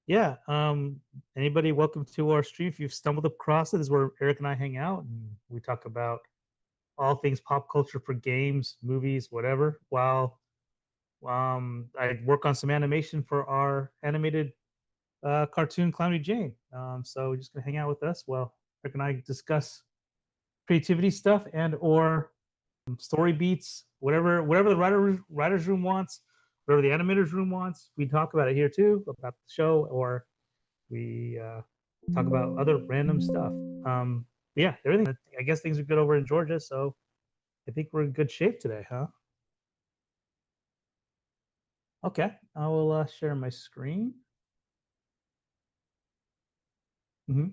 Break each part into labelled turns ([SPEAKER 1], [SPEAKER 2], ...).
[SPEAKER 1] yeah. Anybody, welcome to our stream. If you've stumbled across it, this is where Eric and I hang out and we talk about all things pop culture for games, movies, whatever. While I work on some animation for our animated cartoon Calamity Jane. So just gonna hang out with us while Eric and I discuss creativity stuff and or story beats, whatever the writers room wants, whatever the animators room wants. We talk about it here too, about the show, or we talk about other random stuff. Yeah, everything. I guess things are good over in Georgia, so I think we're in good shape today, huh? Okay, I will share my screen. Mm-hmm.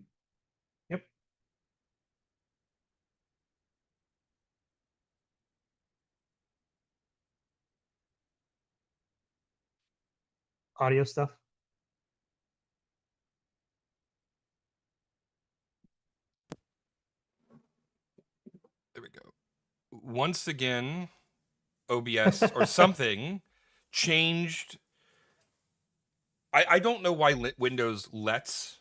[SPEAKER 1] Yep. Audio stuff.
[SPEAKER 2] There we go. Once again, OBS or something changed. I don't know why Windows lets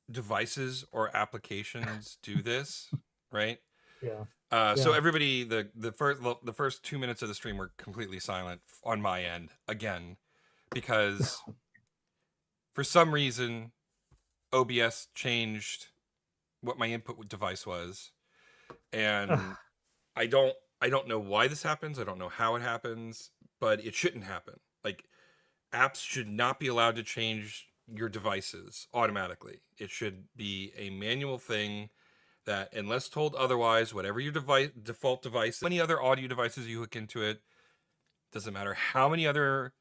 [SPEAKER 2] devices or applications do this, right?
[SPEAKER 1] Yeah.
[SPEAKER 2] So
[SPEAKER 1] Yeah.
[SPEAKER 2] everybody, the first 2 minutes of the stream were completely silent on my end again, because for some reason OBS changed what my input device was, and I don't I don't know why this happens. I don't know how it happens, but it shouldn't happen. Like, apps should not be allowed to change your devices automatically. It should be a manual thing that, unless told otherwise, whatever your default device, many other audio devices you hook into it, doesn't matter how many other,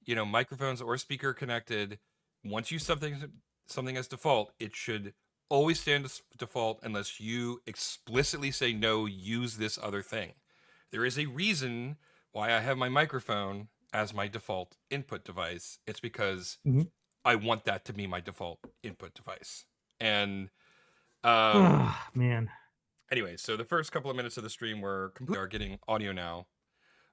[SPEAKER 2] microphones or speaker connected, once you something as default, it should always stand as default unless you explicitly say no, use this other thing. There is a reason why I have my microphone as my default input device. It's because
[SPEAKER 1] Mhm.
[SPEAKER 2] I want that to be my default input device. And
[SPEAKER 1] Man.
[SPEAKER 2] anyway, so the first couple of minutes of the stream were completely are getting audio now.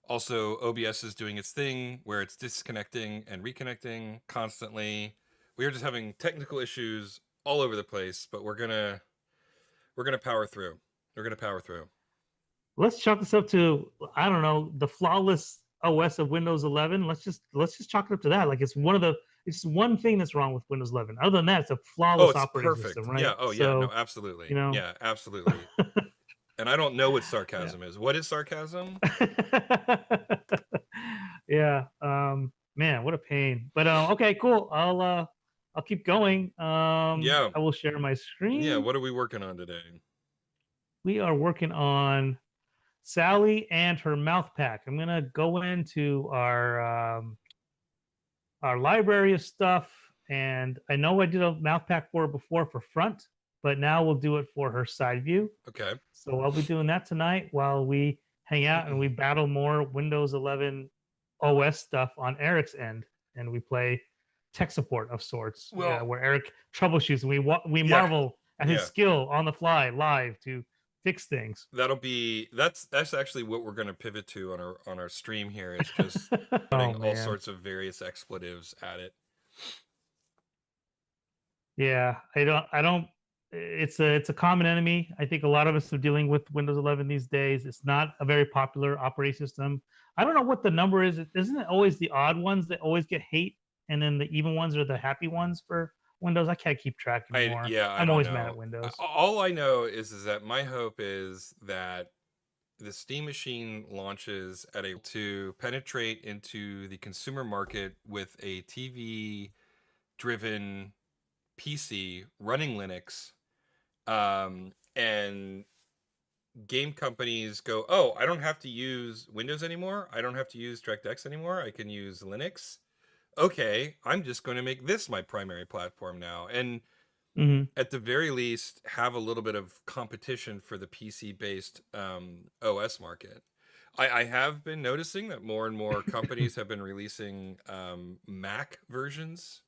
[SPEAKER 2] Also, OBS is doing its thing where it's disconnecting and reconnecting constantly. We are just having technical issues all over the place, but we're gonna power through. We're gonna power through.
[SPEAKER 1] Let's chalk this up to, I don't know, the flawless OS of Windows 11. Let's just chalk it up to that. Like it's one thing that's wrong with Windows 11. Other than that, it's a
[SPEAKER 2] Oh,
[SPEAKER 1] flawless
[SPEAKER 2] it's
[SPEAKER 1] operating
[SPEAKER 2] perfect.
[SPEAKER 1] system,
[SPEAKER 2] Yeah.
[SPEAKER 1] right?
[SPEAKER 2] Oh, yeah. No,
[SPEAKER 1] So you
[SPEAKER 2] absolutely.
[SPEAKER 1] know,
[SPEAKER 2] Yeah, absolutely. And I don't know what
[SPEAKER 1] yeah,
[SPEAKER 2] sarcasm is. What is sarcasm?
[SPEAKER 1] yeah. Man, what a pain. But okay, cool. I'll keep going.
[SPEAKER 2] Yeah.
[SPEAKER 1] I will share my
[SPEAKER 2] Yeah.
[SPEAKER 1] screen.
[SPEAKER 2] What are we working on today?
[SPEAKER 1] We are working on Sally and her mouth pack. I'm gonna go into our library of stuff, and I know I did a mouth pack for her before for front, but now we'll do it for her side view.
[SPEAKER 2] Okay.
[SPEAKER 1] So I'll be doing that tonight while we hang out and we battle more Windows 11 OS stuff on Eric's end, and we play tech support of sorts,
[SPEAKER 2] Well,
[SPEAKER 1] where Eric troubleshoots and we
[SPEAKER 2] yeah.
[SPEAKER 1] marvel at his
[SPEAKER 2] Yeah.
[SPEAKER 1] skill on the fly live to fix things.
[SPEAKER 2] That's actually what we're going to pivot to on our stream here. It's just
[SPEAKER 1] Oh
[SPEAKER 2] putting all
[SPEAKER 1] man.
[SPEAKER 2] sorts of various expletives at it.
[SPEAKER 1] Yeah, I don't it's a common enemy. I think a lot of us are dealing with Windows 11 these days. It's not a very popular operating system. I don't know what the number is. Isn't it always the odd ones that always get hate, and then the even ones are the happy ones for Windows? I can't keep track anymore.
[SPEAKER 2] I
[SPEAKER 1] I'm
[SPEAKER 2] don't
[SPEAKER 1] always mad at
[SPEAKER 2] know.
[SPEAKER 1] Windows.
[SPEAKER 2] All I know is that my hope is that the Steam machine launches at a to penetrate into the consumer market with a TV driven PC running Linux, and game companies go, oh, I don't have to use Windows anymore. I don't have to use DirectX anymore. I can use Linux. Okay, I'm just going to make this my primary platform now. And
[SPEAKER 1] Mm-hmm.
[SPEAKER 2] at the very least, have a little bit of competition for the PC based OS market. I have been noticing that more and more companies have been releasing Mac versions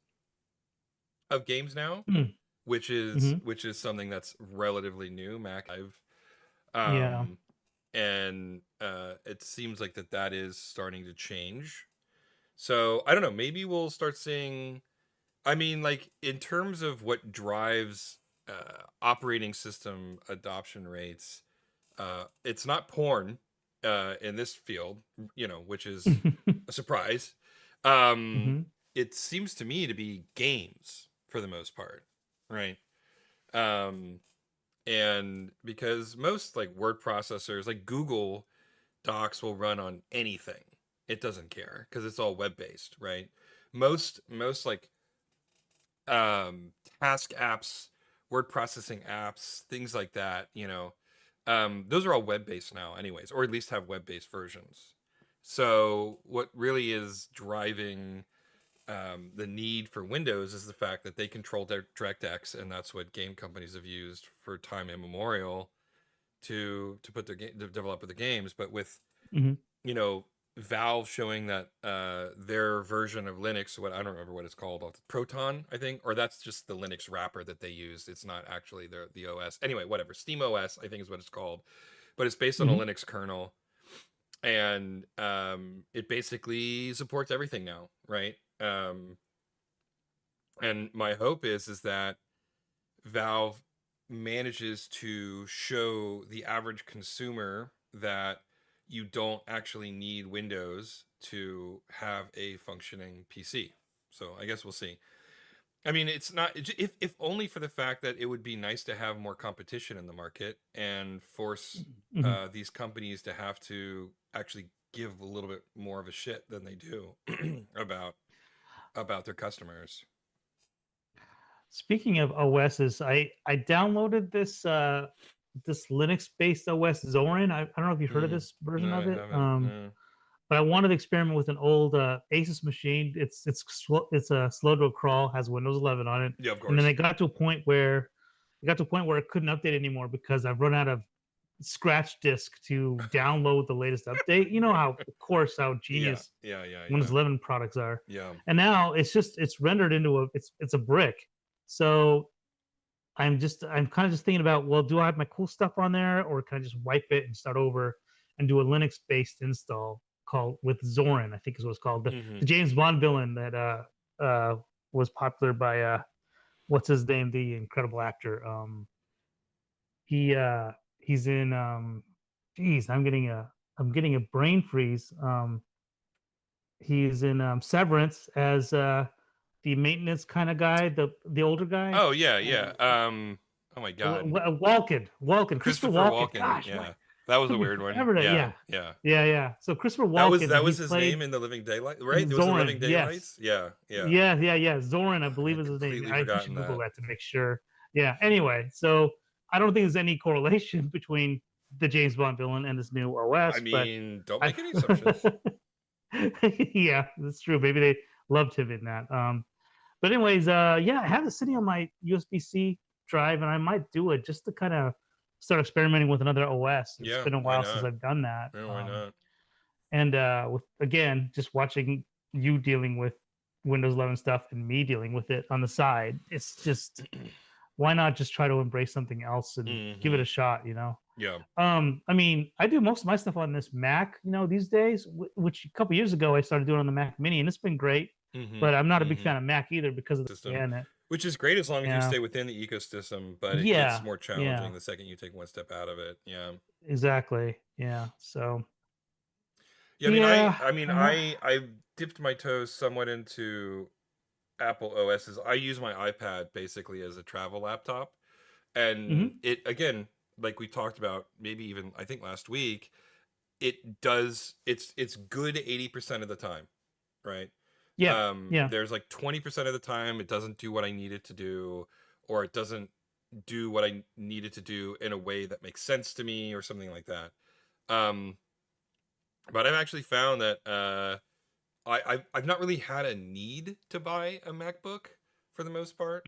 [SPEAKER 2] of games now,
[SPEAKER 1] Mm-hmm.
[SPEAKER 2] which is something that's relatively new. Mac I've
[SPEAKER 1] Yeah.
[SPEAKER 2] um, and it seems like that is starting to change. So I don't know. Maybe we'll start seeing I mean, like in terms of what drives operating system adoption rates, it's not porn in this field, which is a surprise. Um,
[SPEAKER 1] Hmm.
[SPEAKER 2] it seems to me to be games for the most part, right? Um, and because most like word processors, like Google Docs, will run on anything. It doesn't care because it's all web based, right? Most like um, task apps, word processing apps, things like that. Those are all web based now, anyways, or at least have web based versions. So what really is driving the need for Windows is the fact that they control their DirectX, and that's what game companies have used for time immemorial to put their game to develop the games. But with
[SPEAKER 1] Hmm.
[SPEAKER 2] you know Valve showing that their version of Linux, what I don't remember what it's called, Proton, I think, or that's just the Linux wrapper that they use. It's not actually the OS. Anyway, whatever. Steam OS, I think, is what it's called, but it's based on a
[SPEAKER 1] Hmm.
[SPEAKER 2] Linux kernel, and it basically supports everything now, right? And my hope is that Valve manages to show the average consumer that you don't actually need Windows to have a functioning PC. So I guess we'll see. I mean, it's not if only for the fact that it would be nice to have more competition in the market and force
[SPEAKER 1] Hmm.
[SPEAKER 2] these companies to have to actually give a little bit more of a shit than they do about their customers.
[SPEAKER 1] Speaking of OSs, I downloaded this Linux based OS Zorin. I don't know if you've heard of
[SPEAKER 2] Mm.
[SPEAKER 1] this version
[SPEAKER 2] No, I
[SPEAKER 1] of it.
[SPEAKER 2] haven't. No.
[SPEAKER 1] But I wanted to experiment with an old Asus machine. It's a slow to crawl, has Windows 11 on it,
[SPEAKER 2] Yeah, of
[SPEAKER 1] and then
[SPEAKER 2] course.
[SPEAKER 1] it got to a point where it couldn't update anymore because I've run out of scratch disk to download the latest update. You know how, of course, how
[SPEAKER 2] Yeah,
[SPEAKER 1] genius
[SPEAKER 2] yeah, yeah,
[SPEAKER 1] Windows
[SPEAKER 2] yeah,
[SPEAKER 1] 11 products are,
[SPEAKER 2] yeah.
[SPEAKER 1] and now it's rendered into it's a brick. So I'm kind of just thinking about, well, do I have my cool stuff on there, or can I just wipe it and start over and do a Linux based install called with Zorin, I think is what it's called, the
[SPEAKER 2] Hmm.
[SPEAKER 1] James Bond villain that was popular by what's his name, the incredible actor. He he's in geez, I'm getting a brain freeze. He's in Severance as the maintenance kind of guy, the older guy.
[SPEAKER 2] Oh yeah,
[SPEAKER 1] Uh,
[SPEAKER 2] yeah. Oh my God,
[SPEAKER 1] Walken, Christopher
[SPEAKER 2] Christopher
[SPEAKER 1] Walken.
[SPEAKER 2] Walken.
[SPEAKER 1] Gosh, why
[SPEAKER 2] Yeah, that was a
[SPEAKER 1] took me
[SPEAKER 2] weird one.
[SPEAKER 1] forever to,
[SPEAKER 2] Yeah,
[SPEAKER 1] yeah,
[SPEAKER 2] yeah.
[SPEAKER 1] yeah. So Christopher
[SPEAKER 2] That
[SPEAKER 1] Walken,
[SPEAKER 2] was
[SPEAKER 1] he
[SPEAKER 2] his name
[SPEAKER 1] played
[SPEAKER 2] in The Living Daylight, right? It was The
[SPEAKER 1] Zoran.
[SPEAKER 2] Living
[SPEAKER 1] Yes,
[SPEAKER 2] Daylights. Yeah, yeah.
[SPEAKER 1] yeah. Zoran, I
[SPEAKER 2] I
[SPEAKER 1] believe
[SPEAKER 2] had
[SPEAKER 1] is his name.
[SPEAKER 2] completely
[SPEAKER 1] We
[SPEAKER 2] forgotten
[SPEAKER 1] should Google
[SPEAKER 2] that.
[SPEAKER 1] that to make sure. Yeah. Anyway, so I don't think there's any correlation between the James Bond villain and this new
[SPEAKER 2] I
[SPEAKER 1] OS, but
[SPEAKER 2] mean, don't
[SPEAKER 1] I,
[SPEAKER 2] make any assumptions.
[SPEAKER 1] yeah, that's true. Maybe they loved him in that. But anyways, yeah, I have it sitting on my USB-C drive, and I might do it just to kind of start experimenting with another OS. It's
[SPEAKER 2] Yeah,
[SPEAKER 1] been a
[SPEAKER 2] why
[SPEAKER 1] while since
[SPEAKER 2] not?
[SPEAKER 1] I've done that.
[SPEAKER 2] Yeah, why not?
[SPEAKER 1] And with again, just watching you dealing with Windows 11 stuff and me dealing with it on the side, it's just why not just try to embrace something else and give it
[SPEAKER 2] Hmm.
[SPEAKER 1] a shot, you know?
[SPEAKER 2] Yeah.
[SPEAKER 1] I mean, I do most of my stuff on this Mac, these days, which a couple years ago I started doing on the Mac Mini, and it's been great.
[SPEAKER 2] Hmm.
[SPEAKER 1] But I'm not a big
[SPEAKER 2] Hmm.
[SPEAKER 1] fan of Mac either because of the
[SPEAKER 2] System,
[SPEAKER 1] in it.
[SPEAKER 2] which is great as long as you
[SPEAKER 1] Yeah,
[SPEAKER 2] stay within the ecosystem, but it gets
[SPEAKER 1] yeah,
[SPEAKER 2] more
[SPEAKER 1] yeah,
[SPEAKER 2] challenging the second you take one step out of it. Yeah.
[SPEAKER 1] exactly. Yeah. So
[SPEAKER 2] Yeah, I mean,
[SPEAKER 1] yeah,
[SPEAKER 2] I dipped my toes somewhat into Apple OSs. I use my iPad basically as a travel laptop, and
[SPEAKER 1] hmm,
[SPEAKER 2] it again, like we talked about, maybe even I think last week, it does it's good 80% of the time, right?
[SPEAKER 1] yeah, yeah.
[SPEAKER 2] There's like 20% of the time it doesn't do what I need it to do, or it doesn't do what I need it to do in a way that makes sense to me, or something like that. Um, but I've actually found that I've not really had a need to buy a MacBook for the most part,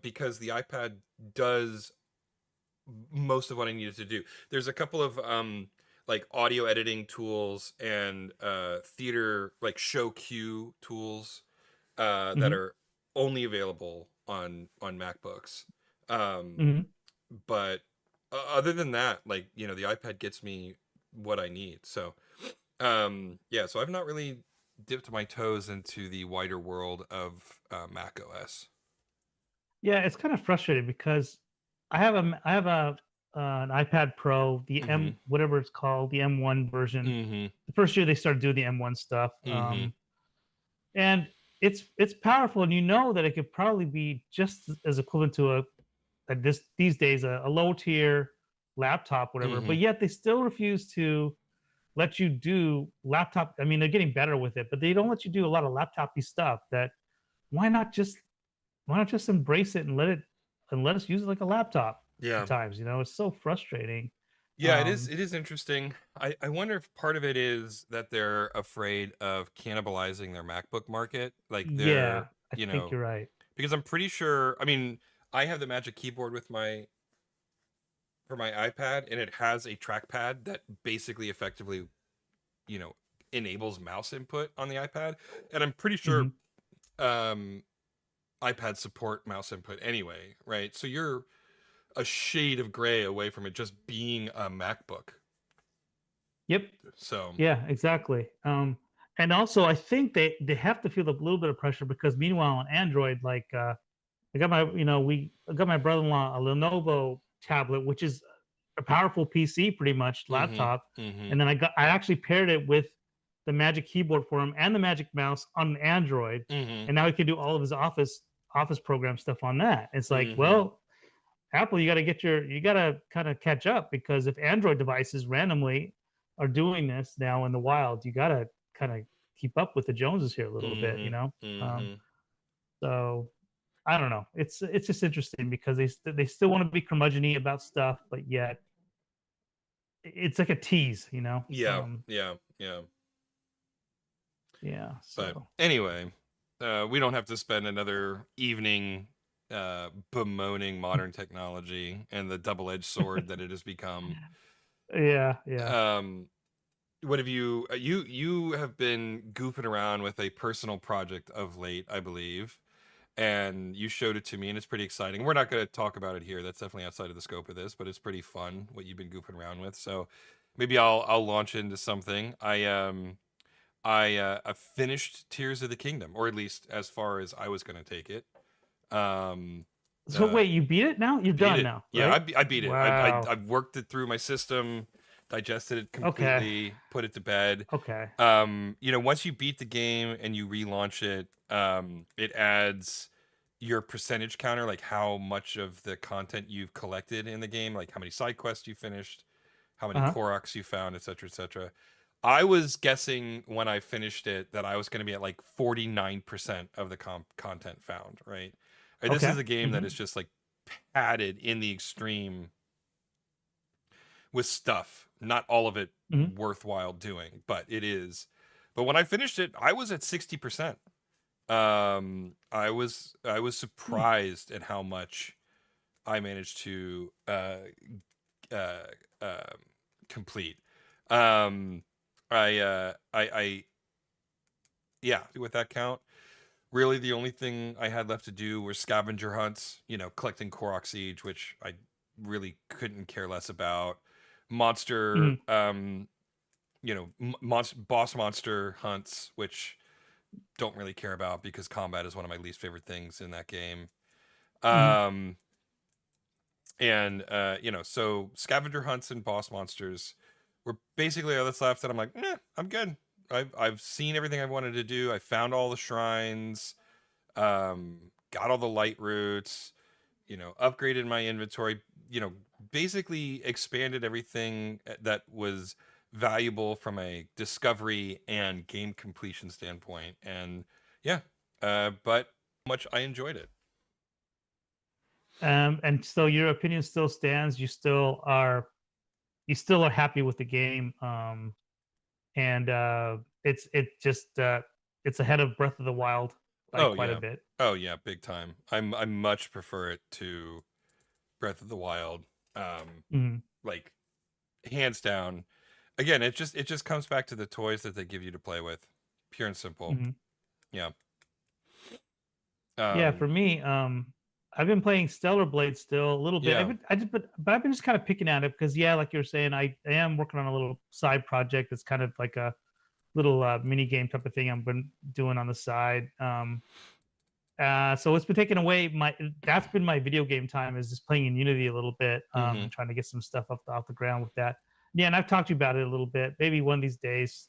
[SPEAKER 2] because the iPad does most of what I needed to do. There's a couple of like audio editing tools and theater like show cue tools that
[SPEAKER 1] Hmm.
[SPEAKER 2] are only available on MacBooks. Um,
[SPEAKER 1] Hmm.
[SPEAKER 2] but other than that, like the iPad gets me what I need. So yeah, so I've not really dipped my toes into the wider world of Mac OS.
[SPEAKER 1] Yeah, it's kind of frustrating because I have a an iPad Pro, the
[SPEAKER 2] Mm-hmm.
[SPEAKER 1] M whatever it's called, the M1 version.
[SPEAKER 2] Mm-hmm.
[SPEAKER 1] The first year they started doing the M1 stuff,
[SPEAKER 2] Mm-hmm.
[SPEAKER 1] and it's powerful, and you know that it could probably be just as equivalent to these days a low tier laptop, whatever.
[SPEAKER 2] Mm-hmm.
[SPEAKER 1] But yet they still refuse to let you do laptop. I mean, they're getting better with it, but they don't let you do a lot of laptopy stuff. That why not just why not just embrace it and let us use it like a laptop
[SPEAKER 2] Yeah.
[SPEAKER 1] sometimes, it's so frustrating.
[SPEAKER 2] Yeah, it is. It is interesting. I wonder if part of it is that they're afraid of cannibalizing their MacBook market. Like
[SPEAKER 1] Yeah,
[SPEAKER 2] they're,
[SPEAKER 1] I think you're right.
[SPEAKER 2] because I'm pretty sure. I mean, I have the Magic Keyboard with my for my iPad, and it has a trackpad that basically effectively, you know, enables mouse input on the iPad, and I'm pretty sure
[SPEAKER 1] Hmm.
[SPEAKER 2] um, iPads support mouse input anyway, right? So you're a shade of gray away from it just being a MacBook.
[SPEAKER 1] Yep.
[SPEAKER 2] So.
[SPEAKER 1] Yeah, exactly. And also I think they have to feel a little bit of pressure because meanwhile on Android, like I got my, I got my brother-in-law a Lenovo tablet, which is a powerful PC, pretty much
[SPEAKER 2] Mm-hmm.
[SPEAKER 1] laptop.
[SPEAKER 2] Mm-hmm.
[SPEAKER 1] And then I actually paired it with the Magic Keyboard for him and the Magic Mouse on Android,
[SPEAKER 2] Mm-hmm.
[SPEAKER 1] and now he can do all of his office program stuff on that. It's like,
[SPEAKER 2] Mm-hmm.
[SPEAKER 1] well, Apple, you got to kind of catch up because if Android devices randomly are doing this now in the wild, you got to kind of keep up with the Joneses here a little bit,
[SPEAKER 2] Mm-hmm. Mm-hmm.
[SPEAKER 1] So I don't know. It's just interesting because they still want to be curmudgeony about stuff, but yet it's like a tease.
[SPEAKER 2] Yeah. Yeah. Yeah.
[SPEAKER 1] Yeah.
[SPEAKER 2] But
[SPEAKER 1] So
[SPEAKER 2] anyway, we don't have to spend another evening bemoaning modern technology and the double-edged sword that it has become.
[SPEAKER 1] yeah, yeah.
[SPEAKER 2] Um, what have you have been goofing around with a personal project of late, I believe, and you showed it to me, and it's pretty exciting. We're not going to talk about it here. That's definitely outside of the scope of this, but it's pretty fun what you've been goofing around with. So maybe I'll launch into something. I finished Tears of the Kingdom, or at least as far as I was going to take it. Um,
[SPEAKER 1] So
[SPEAKER 2] uh,
[SPEAKER 1] wait, you beat it now? You're
[SPEAKER 2] beat
[SPEAKER 1] done
[SPEAKER 2] it.
[SPEAKER 1] now,
[SPEAKER 2] Yeah,
[SPEAKER 1] right?
[SPEAKER 2] I beat it.
[SPEAKER 1] Wow.
[SPEAKER 2] I've worked it through my system, digested it
[SPEAKER 1] Okay.
[SPEAKER 2] completely, put it to bed.
[SPEAKER 1] Okay.
[SPEAKER 2] Once you beat the game and you relaunch it, it adds your percentage counter, like how much of the content you've collected in the game, like how many side quests you finished, how many
[SPEAKER 1] Uh-huh.
[SPEAKER 2] Koroks you found, etc., etc. I was guessing when I finished it that I was going to be at like 49% of the content found, right? This is
[SPEAKER 1] Okay.
[SPEAKER 2] a game that
[SPEAKER 1] Mm-hmm.
[SPEAKER 2] is just like padded in the extreme with stuff. Not all of it
[SPEAKER 1] Mm-hmm.
[SPEAKER 2] worthwhile doing, but it is. But when I finished it, I was at 60%. I was
[SPEAKER 1] Hmm.
[SPEAKER 2] surprised at how much I managed to uh, uh, complete. Um, I yeah, with that count, really the only thing I had left to do were scavenger hunts. Collecting Korok Siege, which I really couldn't care less about. Monster,
[SPEAKER 1] Mm-hmm.
[SPEAKER 2] boss monster hunts, which don't really care about because combat is one of my least favorite things in that game.
[SPEAKER 1] Mm-hmm.
[SPEAKER 2] Um, and so scavenger hunts and boss monsters were basically all that's left. And I'm like, I'm good. I've seen everything I wanted to do. I found all the shrines, got all the light roots, upgraded my inventory, basically expanded everything that was valuable from a discovery and game completion standpoint. And yeah, but much I enjoyed it.
[SPEAKER 1] And so your opinion still stands. You still are happy with the game. And it's ahead of Breath of the Wild by
[SPEAKER 2] Oh
[SPEAKER 1] quite a
[SPEAKER 2] yeah.
[SPEAKER 1] bit.
[SPEAKER 2] Oh yeah, big time. I much prefer it to Breath of the Wild. Um
[SPEAKER 1] Mm-hmm.
[SPEAKER 2] like hands down. Again, it just comes back to the toys that they give you to play with. Pure and simple.
[SPEAKER 1] Mm-hmm.
[SPEAKER 2] Yeah.
[SPEAKER 1] Yeah,
[SPEAKER 2] Um
[SPEAKER 1] for me, I've been playing Stellar Blade still a little bit.
[SPEAKER 2] yeah.
[SPEAKER 1] But I've been just kind of picking at it because, yeah, like you're saying, I am working on a little side project that's kind of like little mini game type of thing I've been doing on the side. So it's been taking away my that's been my video game time, is just playing in Unity a little bit,
[SPEAKER 2] Mm-hmm.
[SPEAKER 1] and trying to get some stuff off the ground with that. Yeah, and I've talked to you about it a little bit. Maybe one of these days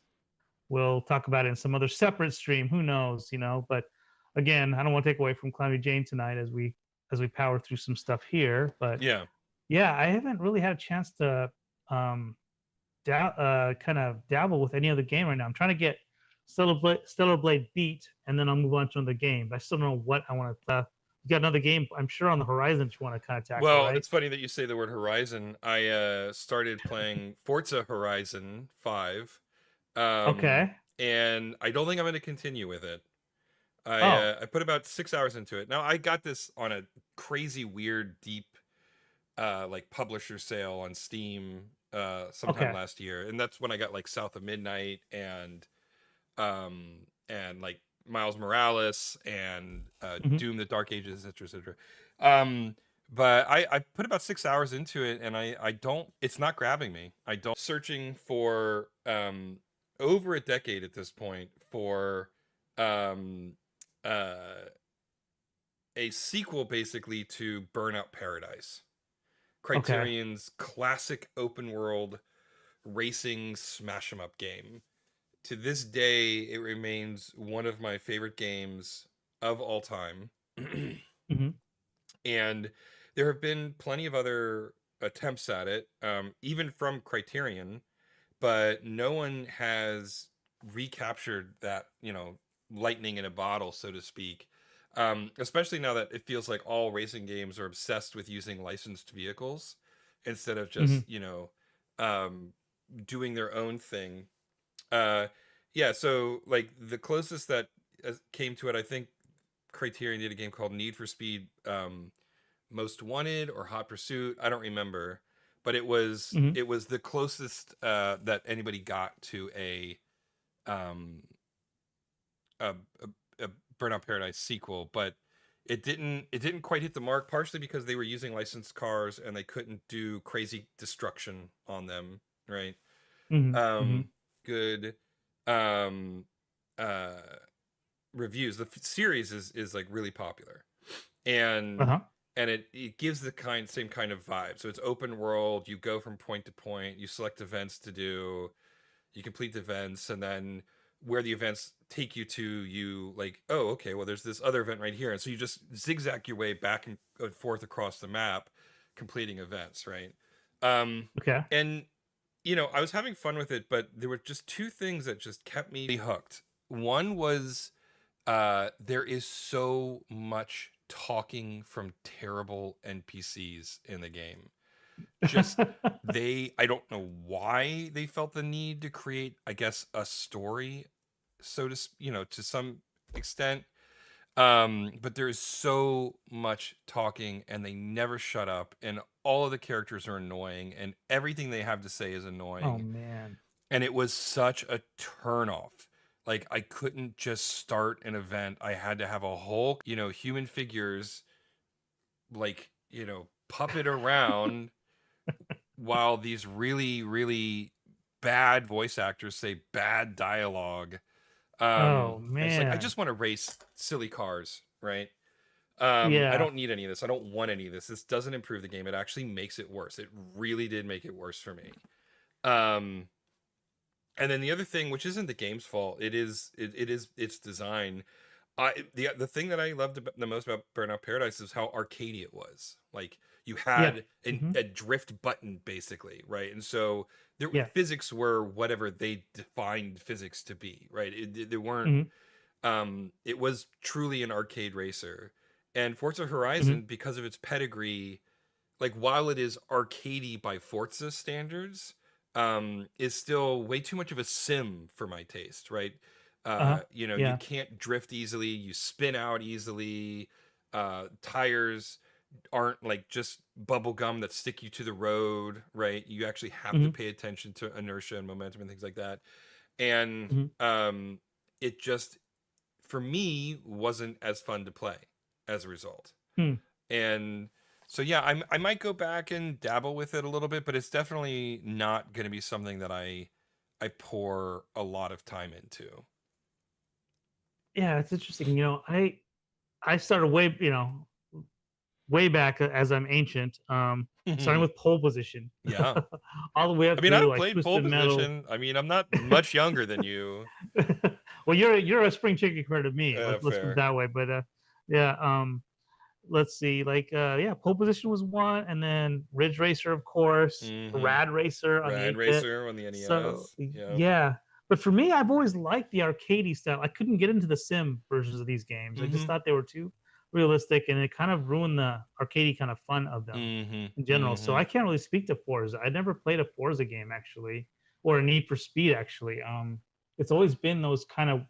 [SPEAKER 1] we'll talk about it in some other separate stream. Who knows, you know? But again, I don't want to take away from Calamity Jane tonight as we power through some stuff here. But
[SPEAKER 2] Yeah.
[SPEAKER 1] yeah, I haven't really had a chance to um, kind of dabble with any other game right now. I'm trying to get Stellar Blade beat, and then I'll move on to another game. But I still don't know what I want to. You got another game, I'm sure, on the horizon that you want to kind of tackle,
[SPEAKER 2] Well,
[SPEAKER 1] right?
[SPEAKER 2] it's funny that you say the word Horizon. I started playing Forza Horizon 5. Um,
[SPEAKER 1] Okay.
[SPEAKER 2] and I don't think I'm going to continue with it.
[SPEAKER 1] Oh.
[SPEAKER 2] I put about 6 hours into it. Now I got this on a crazy, weird, deep, like publisher sale on Steam, sometime
[SPEAKER 1] Okay.
[SPEAKER 2] last year, and that's when I got like South of Midnight and like Miles Morales and
[SPEAKER 1] Hmm.
[SPEAKER 2] Doom: The Dark Ages, etc., etc. Um, but I put about 6 hours into it, and I don't. It's not grabbing me. I don't. Searching for over a decade at this point for um uh a sequel basically to Burnout Paradise,
[SPEAKER 1] Okay.
[SPEAKER 2] Criterion's classic open world racing smash 'em up game. To this day, it remains one of my favorite games of all time.
[SPEAKER 1] Hmm.
[SPEAKER 2] And there have been plenty of other attempts at it, even from Criterion, but no one has recaptured that, lightning in a bottle, so to speak. Especially now that it feels like all racing games are obsessed with using licensed vehicles instead of
[SPEAKER 1] Hmm.
[SPEAKER 2] just, um, doing their own thing. uh yeah, so like the closest that came to it, I think Criterion did a game called Need for Speed, Most Wanted or Hot Pursuit, I don't remember, but
[SPEAKER 1] Hmm.
[SPEAKER 2] it was the closest that anybody got to um a, a Burnout Paradise sequel. But it didn't quite hit the mark, partially because they were using licensed cars and they couldn't do crazy destruction on them, right?
[SPEAKER 1] Hmm. Hmm.
[SPEAKER 2] um Good um uh reviews. The series is like really popular, and
[SPEAKER 1] Uh-huh.
[SPEAKER 2] it gives the same kind of vibe. So it's open world, you go from point to point, you select events to do, you complete the events, and then where the events take you to, you like, oh, okay, well there's this other event right here, and so you just zigzag your way back and forth across the map, completing events, right?
[SPEAKER 1] Okay.
[SPEAKER 2] And I was having fun with it, but there were just two things that just kept me hooked. One was, there is so much talking from terrible NPCs in the game. Just I don't know why they felt the need to create, I guess, a story, so to to some extent. But there's so much talking, and they never shut up, and all of the characters are annoying, and everything they have to say is
[SPEAKER 1] Oh
[SPEAKER 2] annoying.
[SPEAKER 1] man.
[SPEAKER 2] And it was such a turnoff. Like, I couldn't just start an event. I had to have a whole, human figures, like, puppet around while these really, really bad voice actors say bad dialogue.
[SPEAKER 1] Oh
[SPEAKER 2] And it's like, I
[SPEAKER 1] man.
[SPEAKER 2] just want to race silly cars, right? I
[SPEAKER 1] Yeah.
[SPEAKER 2] don't need any of this. I don't want any of this. This doesn't improve the game. It actually makes it worse. It really did make it worse for me. Um, and then the other thing, which isn't the game's fault, it is its design. The thing that I loved the most about Burnout Paradise is how arcadey it was. Like, you
[SPEAKER 1] Yeah.
[SPEAKER 2] had
[SPEAKER 1] Hmm.
[SPEAKER 2] a drift button basically, right? And so
[SPEAKER 1] Yeah.
[SPEAKER 2] physics were whatever they defined physics to be, right? They weren't.
[SPEAKER 1] Hmm.
[SPEAKER 2] It was truly an arcade racer. And Forza
[SPEAKER 1] Hmm.
[SPEAKER 2] Horizon, because of its pedigree, like, while it is arcadey by Forza standards, is still way too much of a sim for my taste, right?
[SPEAKER 1] Uh-huh.
[SPEAKER 2] You
[SPEAKER 1] Yeah.
[SPEAKER 2] can't drift easily, you spin out easily, tires aren't like just bubble gum that stick you to the road, right? You actually have to
[SPEAKER 1] Hmm.
[SPEAKER 2] pay attention to inertia and momentum and things like that. And
[SPEAKER 1] Hmm.
[SPEAKER 2] it just, for me, wasn't as fun to play as a result.
[SPEAKER 1] Hmm.
[SPEAKER 2] And so yeah, I might go back and dabble with it a little bit, but it's definitely not going to be something that I pour a lot of time into.
[SPEAKER 1] Yeah, it's interesting. I started way back as I'm ancient. Starting with pole position,
[SPEAKER 2] Yeah.
[SPEAKER 1] all the way
[SPEAKER 2] I
[SPEAKER 1] up
[SPEAKER 2] mean,
[SPEAKER 1] through
[SPEAKER 2] I've
[SPEAKER 1] like
[SPEAKER 2] played pole
[SPEAKER 1] Twisted Metal.
[SPEAKER 2] position. I mean, I'm not much younger than you.
[SPEAKER 1] Well, you're a spring chicken compared to me. Let's put it
[SPEAKER 2] Fair.
[SPEAKER 1] that way. But yeah. Let's see. Like yeah, pole position was one, and then Ridge Racer, of course,
[SPEAKER 2] Mm-hmm.
[SPEAKER 1] Rad Racer on the
[SPEAKER 2] Rad
[SPEAKER 1] 8-bit.
[SPEAKER 2] Racer on the
[SPEAKER 1] So
[SPEAKER 2] NES. Yep.
[SPEAKER 1] yeah. But for me, I've always liked the arcadey style. I couldn't get into the sim versions of these games. I just
[SPEAKER 2] Mm-hmm.
[SPEAKER 1] thought they were too realistic, and it kind of ruined the arcadey kind of fun of them
[SPEAKER 2] Mm-hmm.
[SPEAKER 1] in general. So
[SPEAKER 2] Mm-hmm.
[SPEAKER 1] I can't really speak to Forza. I never played a Forza game actually, or a Need for Speed actually. It's always been those kind of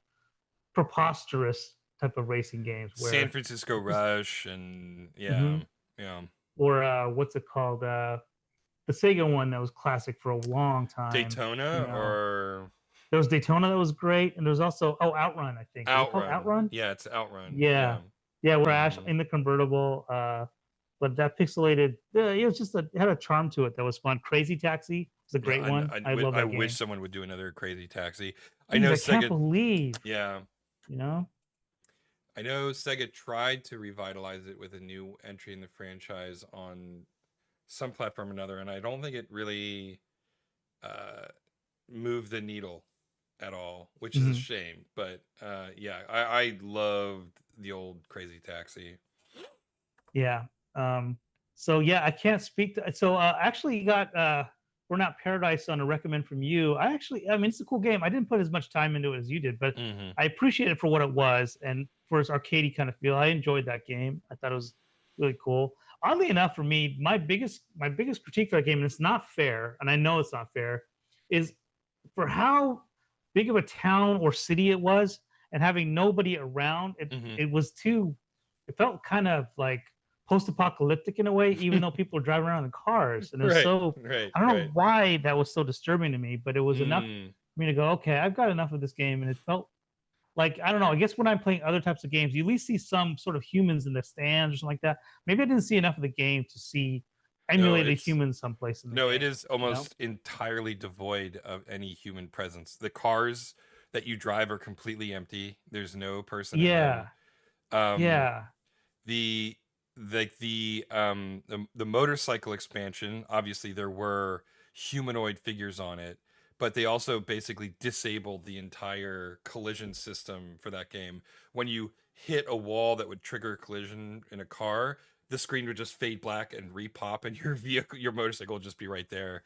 [SPEAKER 1] preposterous type of racing games
[SPEAKER 2] San
[SPEAKER 1] where
[SPEAKER 2] Francisco
[SPEAKER 1] just
[SPEAKER 2] Rush and yeah.
[SPEAKER 1] hmm
[SPEAKER 2] Yeah.
[SPEAKER 1] or what's it called? The Sega one that was classic for a long time. You
[SPEAKER 2] Daytona
[SPEAKER 1] know,
[SPEAKER 2] or
[SPEAKER 1] there was Daytona that was great, and there was also Outrun. I think was it called
[SPEAKER 2] Outrun.
[SPEAKER 1] Outrun?
[SPEAKER 2] Yeah, it's Outrun.
[SPEAKER 1] Yeah,
[SPEAKER 2] Yeah.
[SPEAKER 1] yeah. Crash
[SPEAKER 2] Mm-hmm.
[SPEAKER 1] in the convertible. But that pixelated, it was just it had a charm to it that was fun. Crazy Taxi was a
[SPEAKER 2] Yeah,
[SPEAKER 1] great one. I love
[SPEAKER 2] I
[SPEAKER 1] that
[SPEAKER 2] wish
[SPEAKER 1] game.
[SPEAKER 2] someone would do another Crazy Taxi. I
[SPEAKER 1] Jeez,
[SPEAKER 2] know
[SPEAKER 1] I can't
[SPEAKER 2] Sega.
[SPEAKER 1] believe,
[SPEAKER 2] Yeah,
[SPEAKER 1] you know.
[SPEAKER 2] I know Sega tried to revitalize it with a new entry in the franchise on some platform or another, and I don't think it really uh, moved the needle at all, which is a
[SPEAKER 1] Mhm.
[SPEAKER 2] shame. But yeah, I loved the old Crazy Taxi.
[SPEAKER 1] Yeah. So yeah, I can't speak to. So actually, you got Burnout Paradise on a recommend from you. I mean, it's a cool game. I didn't put as much time into it as you did, but
[SPEAKER 2] Mm-hmm.
[SPEAKER 1] I appreciate it for what it was and for its arcadey kind of feel. I enjoyed that game. I thought it was really cool. Oddly enough, for me, my biggest critique for that game, and it's not fair, and I know it's not fair, is for how big of a town or city it was, and having nobody around. It
[SPEAKER 2] Mm-hmm.
[SPEAKER 1] it was too. It felt kind of like post-apocalyptic in a way, even though people were driving around in cars. And it was
[SPEAKER 2] Right,
[SPEAKER 1] so
[SPEAKER 2] right,
[SPEAKER 1] I don't know
[SPEAKER 2] right.
[SPEAKER 1] why that was so disturbing to me, but it was enough
[SPEAKER 2] Mm.
[SPEAKER 1] for me to go, okay, I've got enough of this game. And it felt like I don't know. I guess when I'm playing other types of games, you at least see some sort of humans in the stands or something like that. Maybe I didn't see enough of the game to see
[SPEAKER 2] No,
[SPEAKER 1] emulated
[SPEAKER 2] it's
[SPEAKER 1] humans someplace in the
[SPEAKER 2] no, it
[SPEAKER 1] game.
[SPEAKER 2] is almost entirely devoid of any human presence. The cars that you drive are completely empty. There's no person in them.
[SPEAKER 1] Yeah,
[SPEAKER 2] Um,
[SPEAKER 1] yeah,
[SPEAKER 2] the the motorcycle expansion, obviously there were humanoid figures on it, but they also basically disabled the entire collision system for that game. When you hit a wall that would trigger a collision in a car, the screen would just fade black and repop and your motorcycle would just be right there.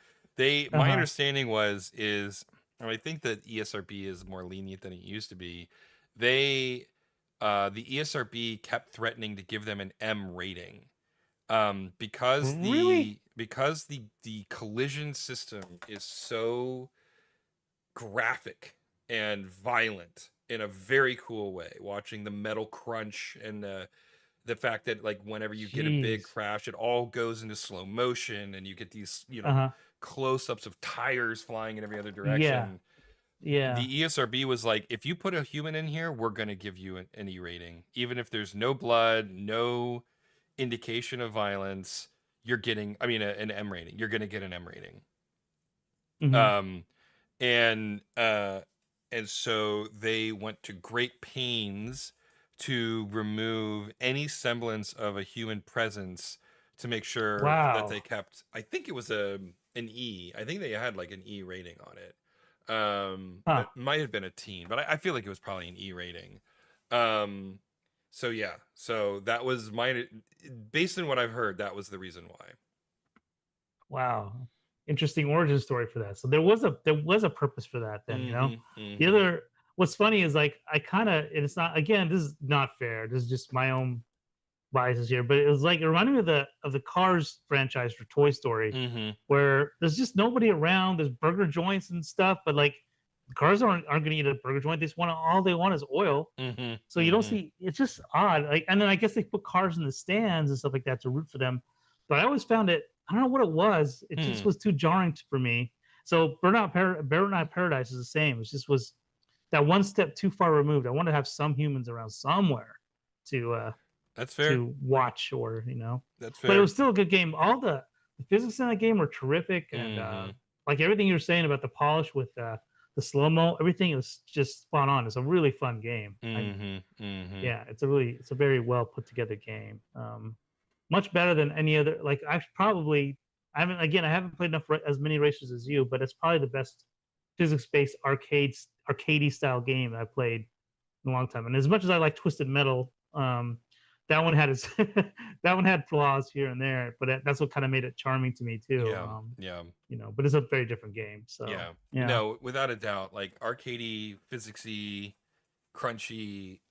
[SPEAKER 1] uh
[SPEAKER 2] My
[SPEAKER 1] huh,
[SPEAKER 2] understanding is, and I think that ESRB is more lenient than it used to be. They the ESRB kept threatening to give them an M rating,
[SPEAKER 1] really,
[SPEAKER 2] because the collision system is so graphic and violent in a very cool way. Watching the metal crunch and the fact that like whenever you get a big
[SPEAKER 1] jeez,
[SPEAKER 2] crash, it all goes into slow motion, and you get these
[SPEAKER 1] uh huh,
[SPEAKER 2] close ups of tires flying in every other
[SPEAKER 1] yeah,
[SPEAKER 2] direction.
[SPEAKER 1] yeah,
[SPEAKER 2] The ESRB was like, if you put a human in here, we're going to give you an E rating. Even if there's no blood, no indication of violence, you're getting, I mean, an M rating. You're going to get an M rating.
[SPEAKER 1] hmm,
[SPEAKER 2] Um, and, uh, and so they went to great pains to remove any semblance of a human presence to make sure that
[SPEAKER 1] wow,
[SPEAKER 2] they kept, I think it was an E. I think they had like an E rating on it.
[SPEAKER 1] huh.
[SPEAKER 2] It might have been a teen, but I feel like it was probably an E rating. Um, so yeah, so that was my, based on what I've heard, that was the reason why.
[SPEAKER 1] Wow. Interesting origin story for that. So there was a purpose for that then, you know.
[SPEAKER 2] Mm-hmm.
[SPEAKER 1] The
[SPEAKER 2] Mm-hmm.
[SPEAKER 1] other what's funny is like I kind of it's not again, this is not fair. This is just my own biases here, but it was like it reminded me of the Cars franchise for Toy Story
[SPEAKER 2] Mm-hmm.
[SPEAKER 1] where there's just nobody around, there's burger joints and stuff, but like the cars aren't going to eat a burger joint. They just want all they want is oil. So
[SPEAKER 2] Mm-hmm.
[SPEAKER 1] you don't
[SPEAKER 2] Mm-hmm.
[SPEAKER 1] see it's just odd. Like, and then I guess they put cars in the stands and stuff like that to root for them. But I always found it. I don't know what it was. It just
[SPEAKER 2] Hmm.
[SPEAKER 1] was too jarring for me. So Burnout Paradise is the same. It just was that one step too far removed. I want to have some humans around somewhere to
[SPEAKER 2] That's fair.
[SPEAKER 1] to watch or you know.
[SPEAKER 2] That's
[SPEAKER 1] But it
[SPEAKER 2] fair.
[SPEAKER 1] was still a good game. All the physics in that game were terrific, and
[SPEAKER 2] Mm-hmm.
[SPEAKER 1] like everything you were saying about the polish with the slow mo, everything is just spot on. It's a really fun game. Yeah, it's a very well put together game. Much better than any other. Like I haven't played as many races as you, but it's probably the best physics based arcadey style game I've played in a long time. And as much as I like Twisted Metal, that one had its that one had flaws here and there, but that's what kind of made it charming to me too.
[SPEAKER 2] Yeah, yeah,
[SPEAKER 1] But it's a very different game. So
[SPEAKER 2] yeah.
[SPEAKER 1] yeah.
[SPEAKER 2] No, without a doubt, like arcadey, physicsy, crunchy.